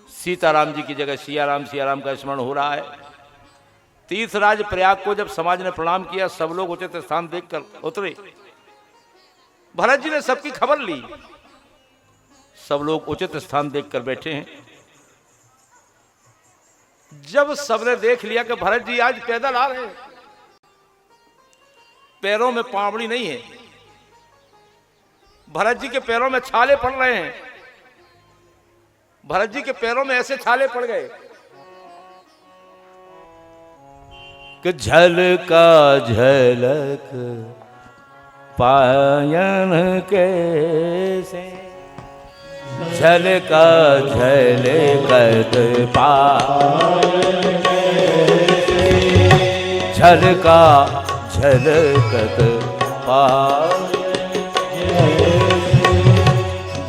सीताराम जी की जगह सियाराम का स्मरण हो रहा है। तीर्थराज प्रयाग को जब समाज ने प्रणाम किया, सब लोग उचित स्थान देखकर उतरे। भरत जी ने सबकी खबर ली, सब लोग उचित स्थान देखकर बैठे हैं। जब सबने देख लिया कि भरत जी आज पैदल आ रहे हैं, पैरों में पावड़ी नहीं है, भरत जी के पैरों में छाले पड़ रहे हैं, भरत जी के पैरों में ऐसे छाले पड़ गए कि झलका झलक पायन कैसे झलका झलकत पायन झलका झलकत पायन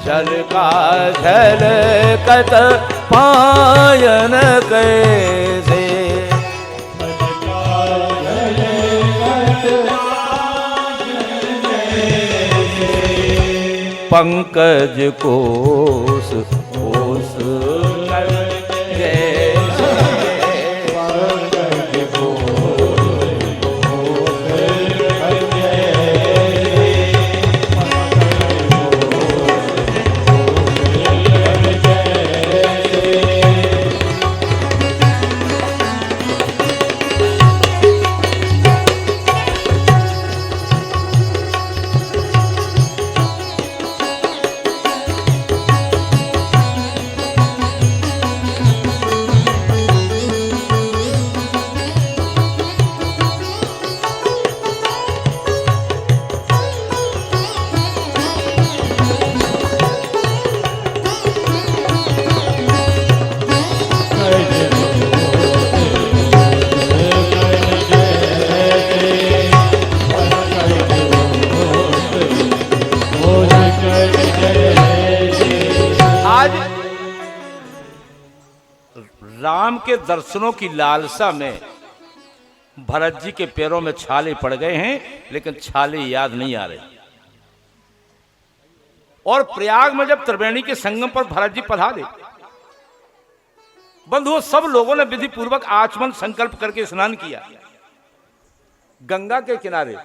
झलका झलकत पायन कैसे पंकज कोस कोस राम के दर्शनों की लालसा में भरत जी के पैरों में छाले पड़ गए हैं, लेकिन छाले याद नहीं आ रहे। और प्रयाग में जब त्रिवेणी के संगम पर भरत जी पधारे, बंधुओं सब लोगों ने विधि पूर्वक आचमन संकल्प करके स्नान किया। गंगा के किनारे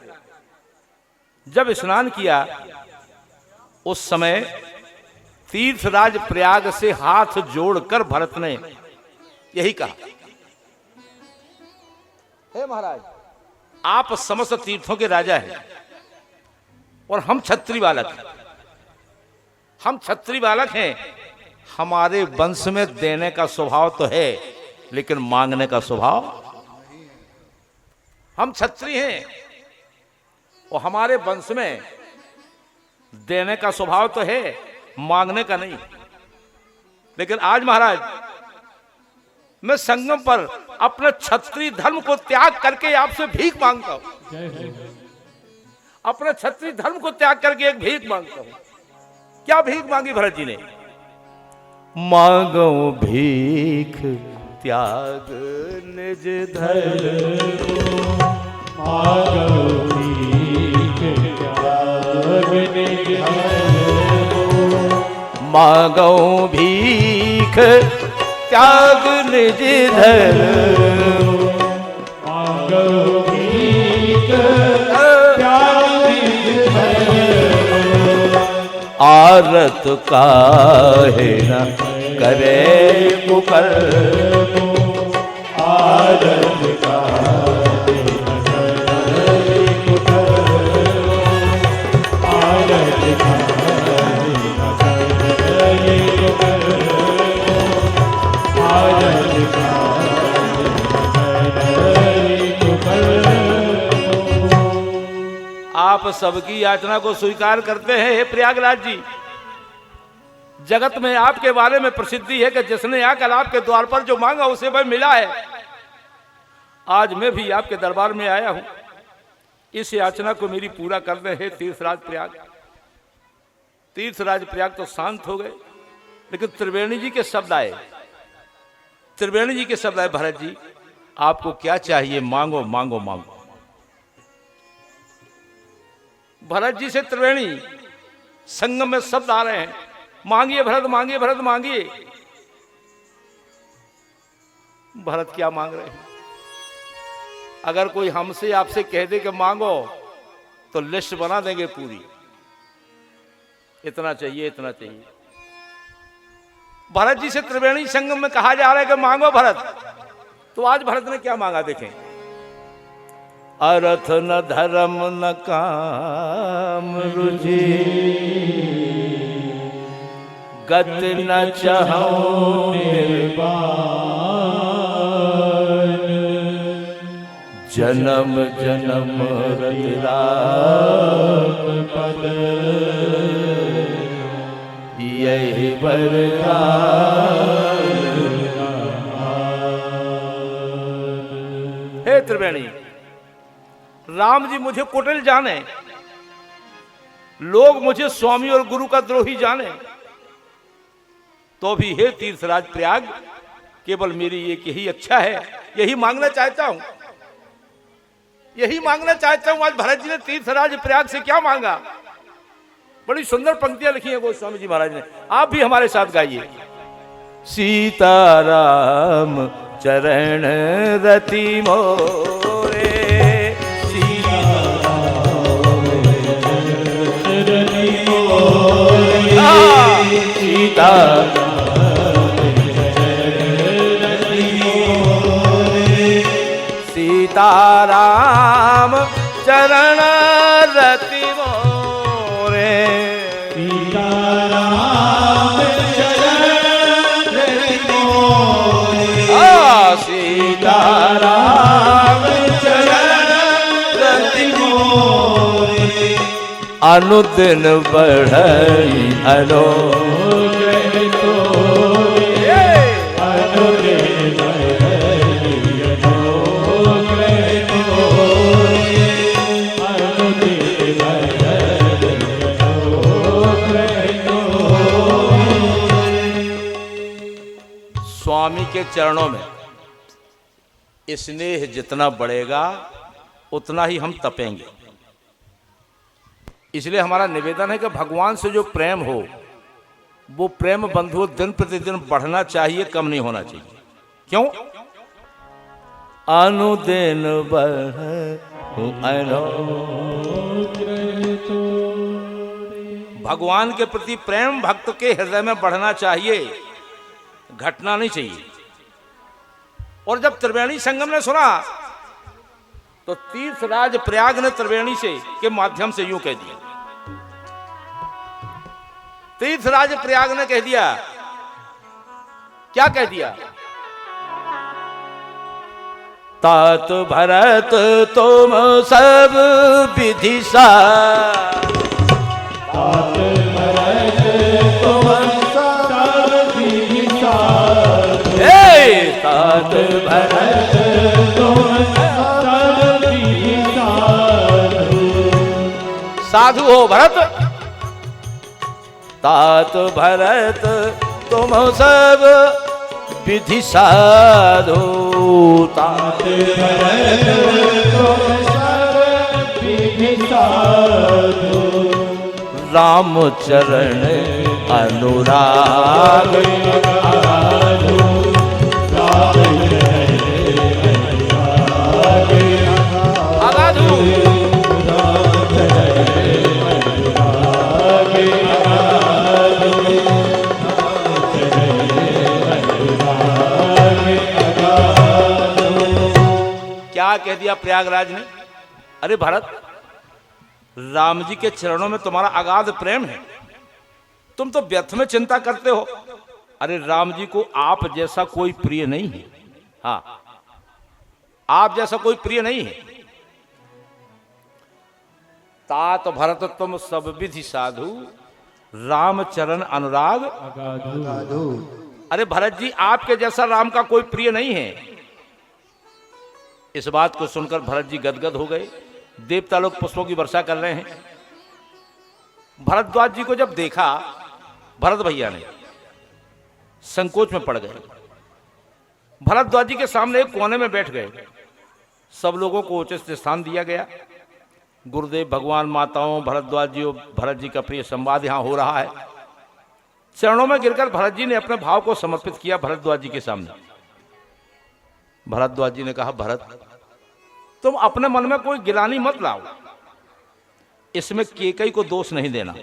जब स्नान किया, उस समय तीर्थराज प्रयाग से हाथ जोड़कर भरत ने यही कहा, हे महाराज, आप समस्त तीर्थों के राजा हैं और हम क्षत्रिय बालक हैं। हम क्षत्रिय बालक हैं, हमारे वंश में देने का स्वभाव तो है, लेकिन मांगने का स्वभाव। हम क्षत्रिय हैं और हमारे वंश में देने का स्वभाव तो है, मांगने का नहीं। लेकिन आज महाराज मैं संगम पर अपने क्षत्रिय धर्म को त्याग करके आपसे भीख मांगता हूं। अपने क्षत्रिय धर्म को त्याग करके एक भीख मांगता हूं। क्या भीख मांगी भरत जी ने? मांगो भीख त्याग निज धर्म, मांगो भीख त्याग निज धर्म, मांगो भीख त्याग निज धर्म, मांगो भीख त्याग निज धर्म, आरत काहे न करे कुकर्म, आरत काहे न करे कुकर्म, आरत काहे न करे कुकर्म, आरत काहे न करे कुकर्म। आप सबकी याचना को स्वीकार करते हैं हे प्रयागराज जी। जगत में आपके बारे में प्रसिद्धि है कि जिसने आकर आपके द्वार पर जो मांगा उसे वह मिला है। आज मैं भी आपके दरबार में आया हूं, इस याचना को मेरी पूरा करने हैं तीर्थराज प्रयाग। तीर्थराज प्रयाग तो शांत हो गए, लेकिन त्रिवेणी जी के शब्द आए। त्रिवेणी जी के शब्द आए, भरत जी आपको क्या चाहिए, मांगो मांगो मांगो। भरत जी से त्रिवेणी संगम में शब्द आ रहे हैं, मांगिए भरत, मांगिए भरत, मांगिए। भरत क्या मांग रहे हैं? अगर कोई हमसे आपसे कह दे कि मांगो तो लिस्ट बना देंगे पूरी, इतना चाहिए इतना चाहिए। भरत जी से त्रिवेणी संगम में कहा जा रहा है कि मांगो भरत, तो आज भरत ने क्या मांगा देखें। अर्थ न धर्म न काम रुचि, गति न चाहो निर्वाण, जन्म जन्म राम पद, यही वरदान। हे त्रिवेणी, राम जी मुझे कुटिल जाने, लोग मुझे स्वामी और गुरु का द्रोही जाने, तो भी हे तीर्थराज प्रयाग केवल मेरी एक यही अच्छा है, यही मांगना चाहता हूं, यही मांगना चाहता हूं। आज भरत जी ने तीर्थराज प्रयाग से क्या मांगा? बड़ी सुंदर पंक्तियां लिखी हैं गोस्वामी जी महाराज ने, आप भी हमारे साथ गाइए। सीताराम चरण रति मोरे, सीता सीताराम चरण रति मोरे, सीताराम चरण रति मोरे, सीताराम चरण रति मोरे, अनुदिन बढ़ई अनुग्रह तोरे, अनुदिन बढ़ई अनुग्रह तोरे, अनुदिन बढ़ई अनुग्रह तोरे। स्वामी के चरणों में स्नेह जितना बढ़ेगा उतना ही हम तपेंगे। इसलिए हमारा निवेदन है कि भगवान से जो प्रेम हो वो प्रेम बंधु दिन प्रतिदिन बढ़ना चाहिए, कम नहीं होना चाहिए। क्यों? अनुदिन बढ़ो भगवान के प्रति प्रेम भक्त के हृदय में बढ़ना चाहिए, घटना नहीं चाहिए। और जब त्रिवेणी संगम ने सुना तो तीर्थराज प्रयाग ने त्रिवेणी से के माध्यम से यूं कह दिया, तीर्थराज प्रयाग ने कह दिया, क्या कह दिया? तात भरत तुम सब विधि सा, तात भरत तुम सब विधि साधु, तात भरत तुम सब विधि साधु, साधु हो भरत, तात भरत तुम सब विधि साधु, तात भरत तुम सब विधि साधु, राम चरण अनुराग, आधु, राम चरण अनुराग, आगाधु, राम चरण अनुराग, आधु, राम चरण अनुराग, आधु। क्या कह दिया प्रयागराज ने? अरे भरत, राम जी के चरणों में तुम्हारा अगाध प्रेम है, तुम तो व्यर्थ में चिंता करते हो। अरे राम जी को आप जैसा कोई प्रिय नहीं है। हाँ, आप जैसा कोई प्रिय नहीं है। तात भरत तुम सब विधि साधु, राम चरण अनुराग अगाधु, अरे भरत जी, आपके जैसा राम का कोई प्रिय नहीं है। इस बात को सुनकर भरत जी गदगद हो गए। देवता लोग पुष्पों की वर्षा कर रहे हैं। भरद्वाज जी को जब देखा, भरत भैया ने संकोच में पड़ गए। भरद्वाज जी के सामने एक कोने में बैठ गए। सब लोगों को उचित स्थान दिया गया। गुरुदेव, भगवान, माताओं, भरद्वाज जी और भरत जी का प्रिय संवाद यहां हो रहा है। चरणों में गिरकर भरत जी ने अपने भाव को समर्पित किया भरद्वाज जी के सामने। भरद्वाज जी ने कहा, भरत, तुम अपने मन में कोई गिलानी मत लाओ। इसमें केकई को दोष नहीं देना।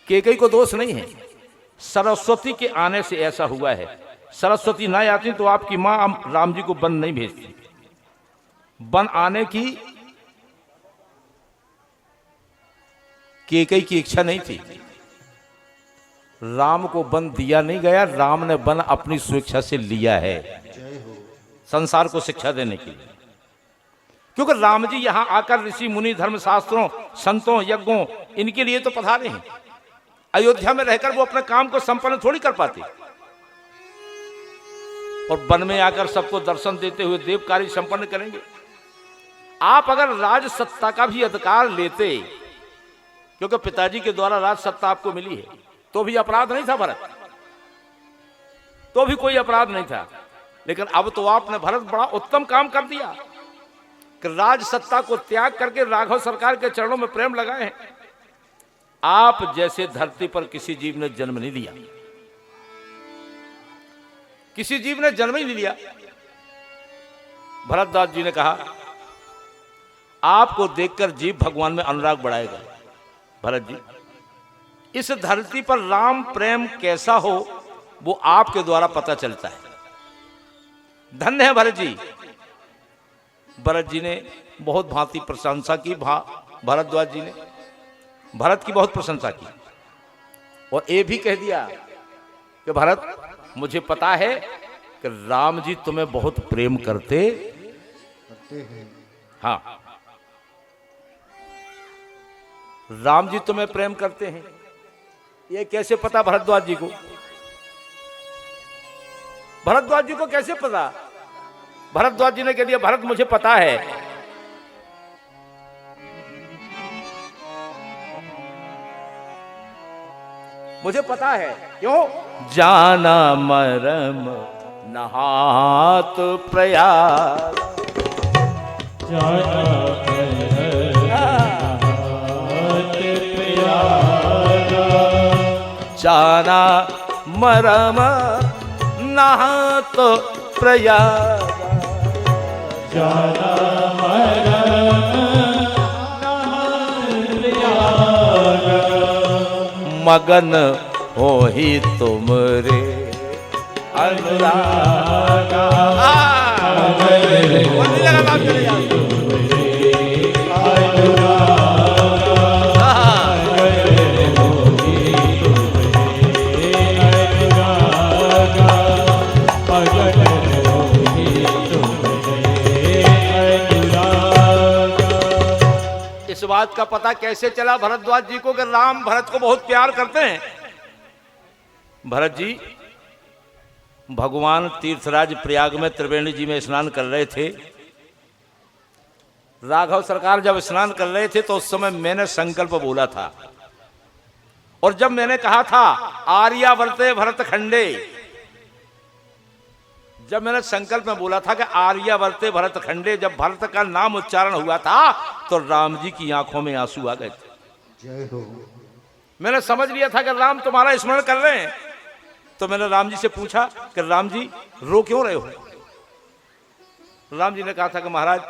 केकई को दोष नहीं है, सरस्वती के आने से ऐसा हुआ है। सरस्वती ना आती तो आपकी मां राम जी को वन नहीं भेजती। वन आने की केकई की इच्छा नहीं थी। राम को वन दिया नहीं गया, राम ने वन अपनी स्वेच्छा से लिया है, संसार को शिक्षा देने के लिए। क्योंकि राम जी यहां आकर ऋषि मुनि, धर्मशास्त्रों, संतों, यज्ञों, इनके लिए तो पधारे हैं। अयोध्या में रहकर वो अपने काम को संपन्न थोड़ी कर पाते, और वन में आकर सबको दर्शन देते हुए देव कार्य संपन्न करेंगे। आप अगर राज सत्ता का भी अधिकार लेते, क्योंकि पिताजी के द्वारा राज सत्ता आपको मिली है, तो भी अपराध नहीं था भरत, तो भी कोई अपराध नहीं था। लेकिन अब तो आपने भरत बड़ा उत्तम काम कर दिया कि राज सत्ता को त्याग करके राघव सरकार के चरणों में प्रेम लगाए हैं। आप जैसे धरती पर किसी जीव ने जन्म नहीं लिया, किसी जीव ने जन्म ही नहीं लिया। भरतदास जी ने कहा, आपको देखकर जीव भगवान में अनुराग बढ़ाएगा। भरत जी, इस धरती पर राम प्रेम कैसा हो वो आपके द्वारा पता चलता है। धन्य है भरत जी। भरत जी ने बहुत भांति प्रशंसा की। भरद्वाज जी ने भरत की बहुत प्रशंसा की और ये भी कह दिया कि भरत, मुझे पता है कि राम जी तुम्हें बहुत प्रेम करते हैं। हाँ, राम जी तुम्हें प्रेम करते हैं। ये कैसे पता भरद्वाज जी को? भरद्वाज जी को कैसे पता? भरद्वाज जी ने कह दिया, भरत मुझे पता है। मुझे पता है। क्यों? जाना मरम नहात प्रयाग, जाना मरम नहात प्रयाग, जाना मरम नहात प्रयाग, जाना मरम नहात प्रयाग, मगन हो ही तुमरे अनुराग। इस बात का पता कैसे चला भरद्वाज जी को कि राम भरत को बहुत प्यार करते हैं? भरत जी भगवान तीर्थराज प्रयाग में त्रिवेणी जी में स्नान कर रहे थे। राघव सरकार जब स्नान कर रहे थे तो उस समय मैंने संकल्प बोला था, और जब मैंने कहा था आर्यावर्ते भरत खंडे, जब मैंने संकल्प में बोला था कि आर्यावर्ते भरत खंडे, जब भरत का नाम उच्चारण हुआ था तो राम जी की आंखों में आंसू आ गए थे। जय हो। मैंने समझ लिया था कि राम तुम्हारा स्मरण कर रहे हैं। तो मैंने राम जी से पूछा कि राम जी रो क्यों रहे हो? राम जी ने कहा था कि महाराज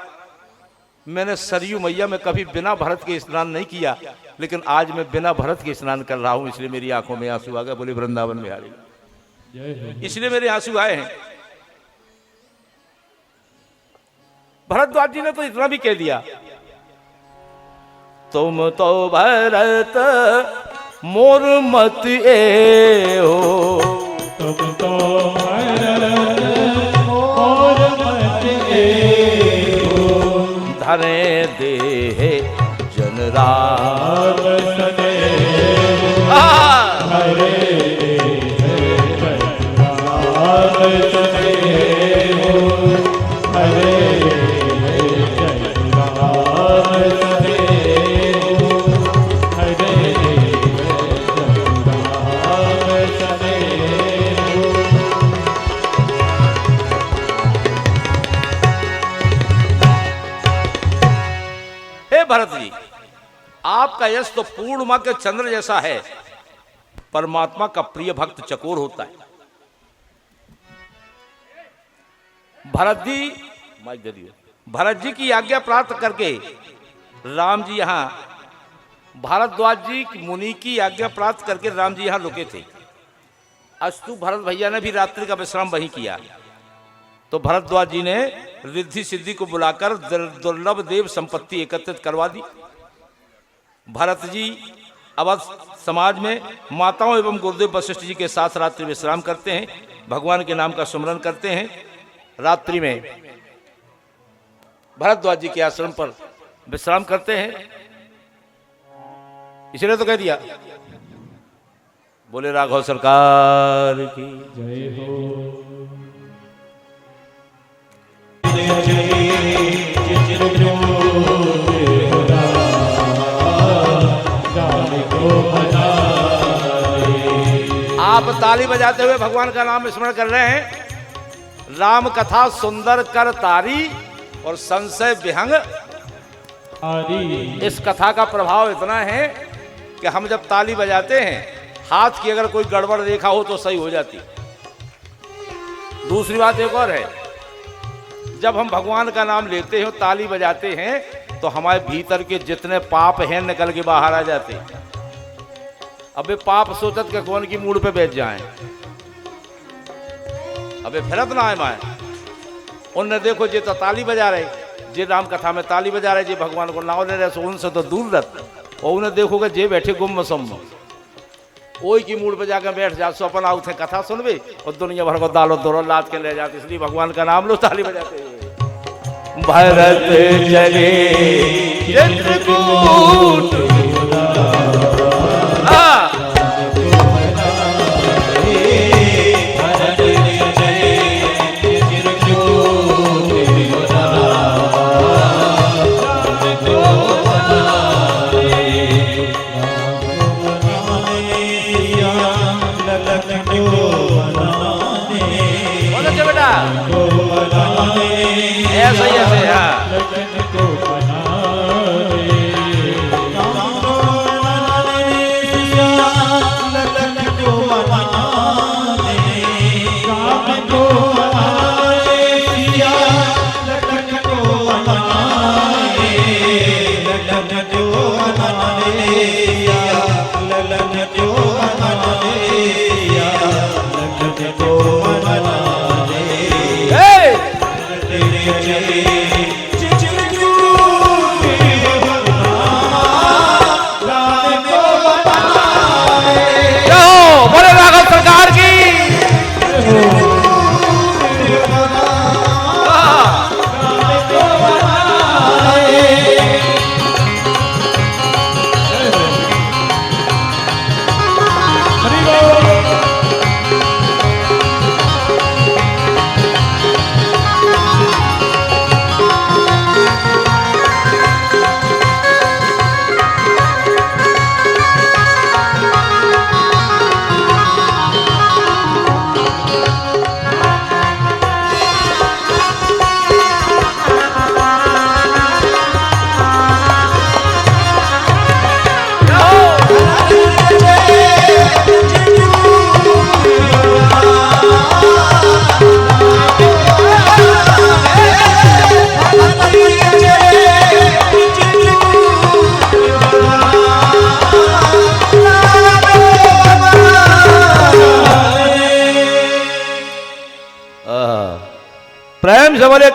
मैंने सरयू मैया में कभी बिना भरत के स्नान नहीं किया, लेकिन आज मैं बिना भरत के स्नान कर रहा हूं, इसलिए मेरी आंखों में आंसू आ गए। बोले वृंदावन में आ रही, जय हो। इसलिए मेरे आंसू आए हैं। भरद्वाज जी ने तो इतना भी कह दिया, तुम तो भरत मोर मत ए हो, तुम तो भरत मोर मत ए हो, धरे देहे जन राम सने आ! हरे राम सने हो, हरे भरत जी आपका यश तो पूर्णिमा के चंद्र जैसा है। परमात्मा का प्रिय भक्त चकोर होता है। भरत जी की आज्ञा प्राप्त करके राम जी यहां, भारद्वाज जी मुनि की आज्ञा प्राप्त करके राम जी यहां रुके थे। अस्तु भरत भैया ने भी रात्रि का विश्राम वहीं किया। तो भरद्वाज जी ने रिद्धि सिद्धि को बुलाकर दुर्लभ देव संपत्ति एकत्रित करवा दी। भरत जी अवध समाज में माताओं एवं गुरुदेव वशिष्ठ जी के साथ रात्रि विश्राम करते हैं, भगवान के नाम का सुमरन करते हैं। रात्रि में भरद्वाज जी के आश्रम पर विश्राम करते हैं। इसलिए तो कह दिया, बोले राघव सरकार की जय हो। आप ताली बजाते हुए भगवान का नाम स्मरण कर रहे हैं। राम कथा सुंदर कर तारी और संशय विहंग। इस कथा का प्रभाव इतना है कि हम जब ताली बजाते हैं, हाथ की अगर कोई गड़बड़ रेखा हो तो सही हो जाती। दूसरी बात एक और है, जब हम भगवान का नाम लेते हैं, ताली बजाते हैं, तो हमारे भीतर के जितने पाप हैं निकल के बाहर आ जाते हैं। अबे पाप सोचत के कौन की मूड पे बैठ जाएं, अबे फिरत ना आए माए। उनने देखो जे तो ताली बजा रहे, जे राम कथा में ताली बजा रहे, जे भगवान को नाम ले रहे, सो उनसे तो दूर रख। और उन्हें देखोगे जे बैठे गुम सम, ओई की मूड पे जाकर बैठ जा, सो अपन आउथे कथा सुनबे और दुनिया भर को दालो दोरो लाद के ले जाते। इसलिए भगवान का नाम लो ताली बजाते हुए। भरत चले चित्रकूट, ऐसे हाँ।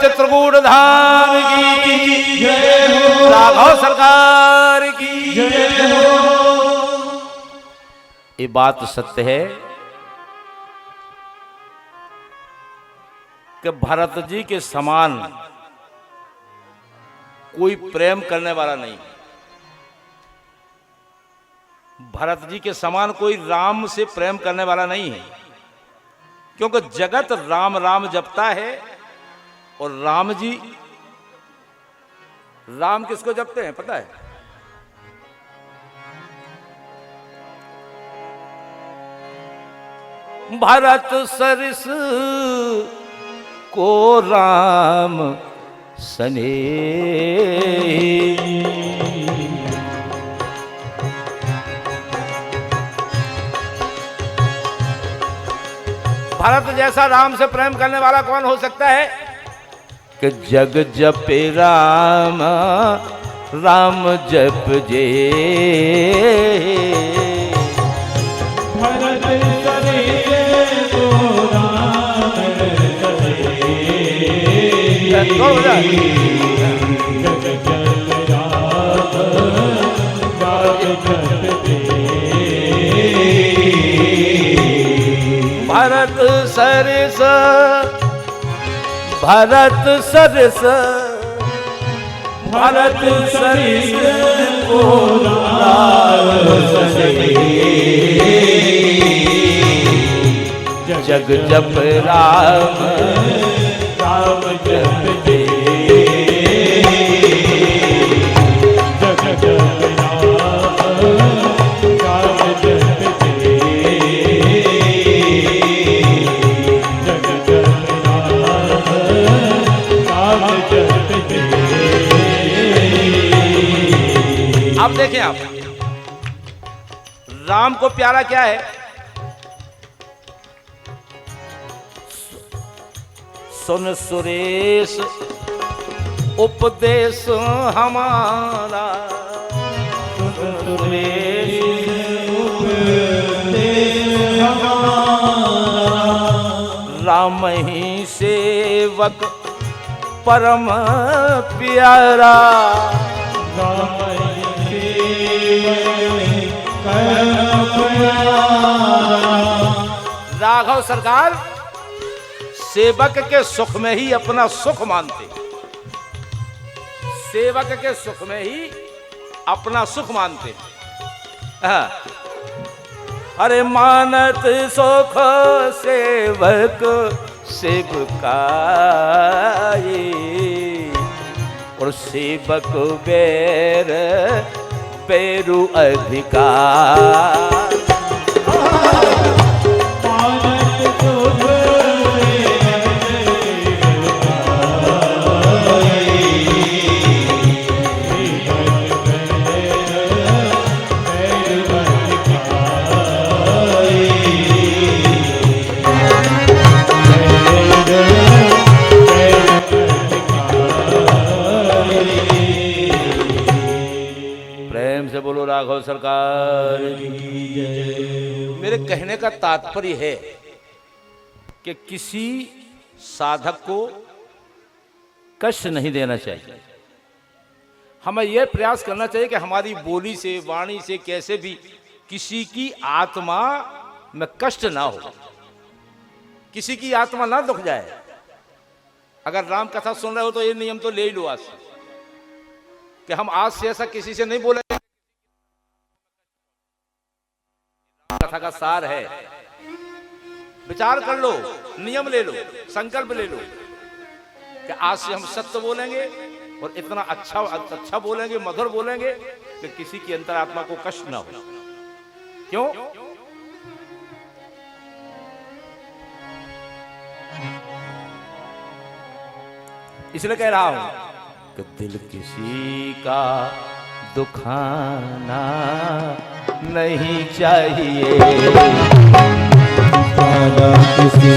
चित्रकूट धाम की जय हो, राघव सरकार की जय हो। ये बात सत्य है कि भरत जी के समान कोई प्रेम करने वाला नहीं। भरत जी के समान कोई राम से प्रेम करने वाला नहीं है, क्योंकि जगत राम राम जपता है। और राम जी, राम किसको जपते हैं पता है? भरत सरिस को राम सने। भरत जैसा राम से प्रेम करने वाला कौन हो सकता है? कि जग जपे राम राम जप जे। भरत सरिस को राम सने। जग जप राम जप जे। भरत सरिस, भरत सरिस, भरत सरिस को राम सने। जग जप राम राम जप जे। जग जप राम राम जप जे। जग जप राम राम जप जे। अब देखें आप, राम को प्यारा क्या है? सुन सुरेश उपदेश हमारा। सुन सुरेश उपदेश हमारा। राम ही सेवक परम प्यारा। राम परम प्यारा। राघव सरकार सेवक के सुख में ही अपना सुख मानते। सेवक के सुख में ही अपना सुख मानते। अरे मानत सुख सेवक सेवकाए। और सेवक बैर पेरु अधिकार। बोलो राघव सरकार की जय। मेरे कहने का तात्पर्य है कि किसी साधक को कष्ट नहीं देना चाहिए। हमें यह प्रयास करना चाहिए कि हमारी बोली से, वाणी से कैसे भी किसी की आत्मा में कष्ट ना हो, किसी की आत्मा ना दुख जाए। अगर राम कथा सुन रहे हो तो ये नियम तो ले ही लो आज से, कि हम आज से ऐसा किसी से नहीं बोलेंगे। कथा का सार है, विचार कर लो, नियम ले लो, संकल्प ले लो कि आज से हम सत्य बोलेंगे और इतना अच्छा बोलेंगे, मधुर बोलेंगे कि किसी की अंतरात्मा को कष्ट ना हो। क्यों? इसलिए कह रहा हूं कि दिल किसी का दुखाना नहीं चाहिए। दुखाना किसी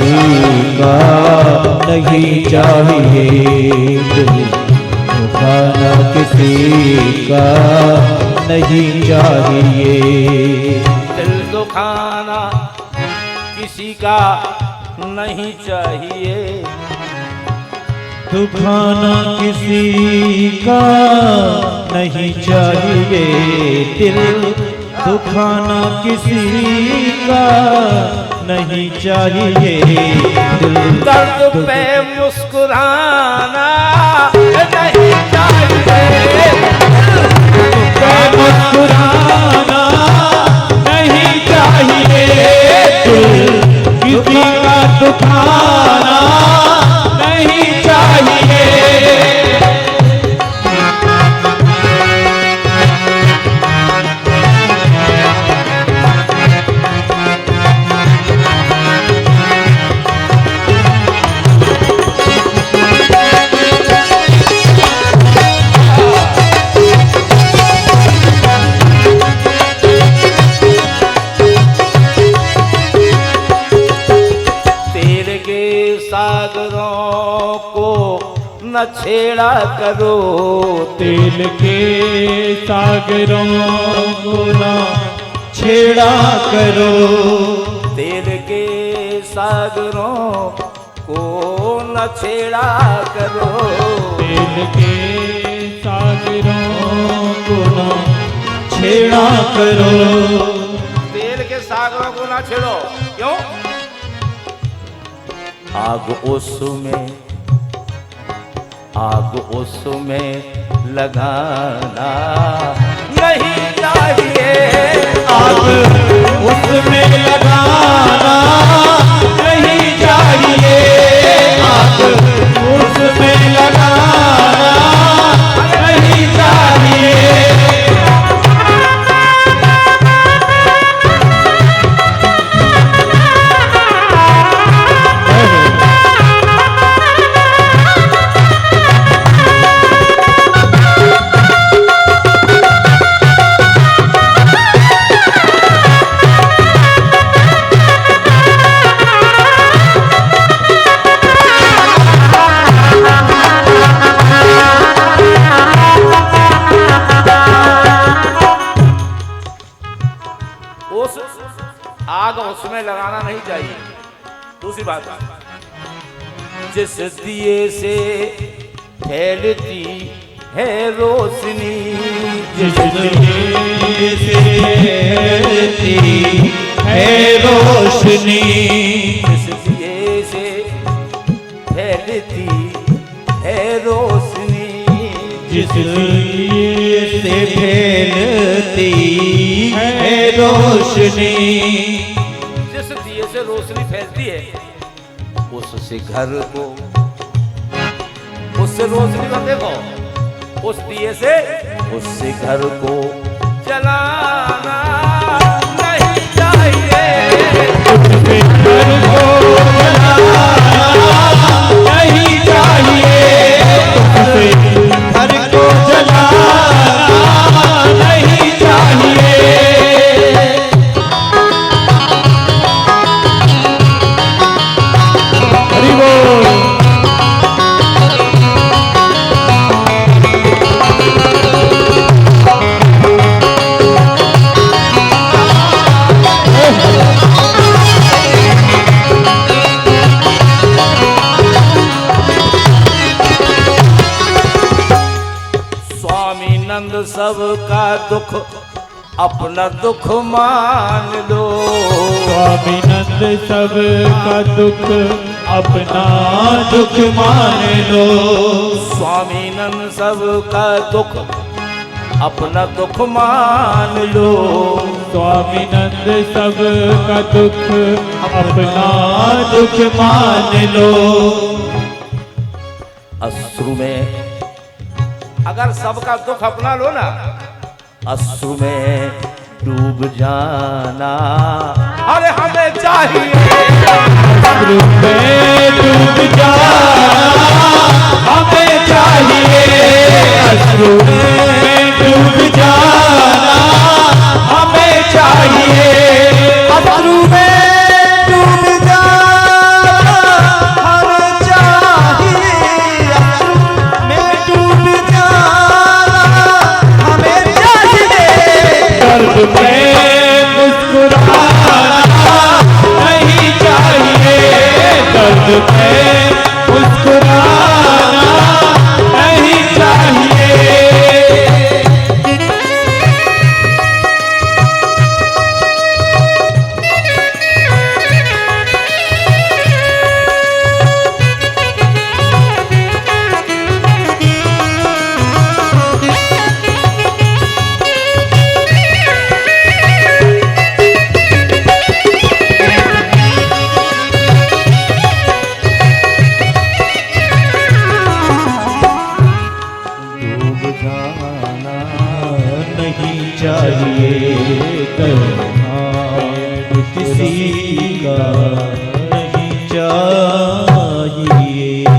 का नहीं चाहिए। दुखाना किसी का नहीं चाहिए। दिल दुखाना किसी का नहीं चाहिए। दुखाना किसी का नहीं चाहिए दिल, दुखाना किसी का नहीं चाहिए दिल। दर्द पे मुस्कुराना नहीं चाहिए, पे मुस्कुराना नहीं चाहिए दिल, किसी का दुखाना नहीं चाहिए। सागरों को न छेड़ा करो, तेल के सागरों को न छेड़ा करो, तेल के सागरों को न छेड़ा करो, तेल के सागरों को न छेड़ा करो, तेल के सागरों को न छेड़ो। क्यों? आग उसमें, आग उसमें लगाना नहीं चाहिए, आग उसमें लगाना नहीं चाहिए, आग उसमें लगाना नहीं चाहिए। आग उसमें लगाना नहीं चाहिए। दूसरी बात, जिस दिए से फैलती है रोशनी, जिस दिए से फैलती है रोशनी, जिस दिए से फैलती है रोशनी, जिस दिए से फैलती है रोशनी, जिस दिए से रोशनी फैलती है उससे घर को, उससे रोशनी को देखो, उस दिए से, उससे घर को जलाना नहीं चाहिए, उससे घर को जलाना नहीं चाहिए, उससे घर को जलाना नहीं चाहिए। हरि बोल। स्वामीनंद सबका दुख अपना दुख मान लो, स्वामीनंद सबका दुख अपना दुख मान लो, स्वामीनंद सबका दुख अपना दुख मान लो, स्वामीनंद सबका दुख अपना दुख मान लो। अश्रु में अगर सबका दुख अपना लो ना, अश्रु में डूब जाना अरे हमें चाहिए, अश्रु में डूब जाना हमें चाहिए, अश्रु में डूब जाना हमें चाहिए, अश्रु में डूब जाना हमें चाहिए, अश्रु में डूब जाना हमें चाहिए, दर्द में मुस्कुराना नहीं चाहिए, दर्द में मुस्कुराना नहीं चाहिए करना किसी का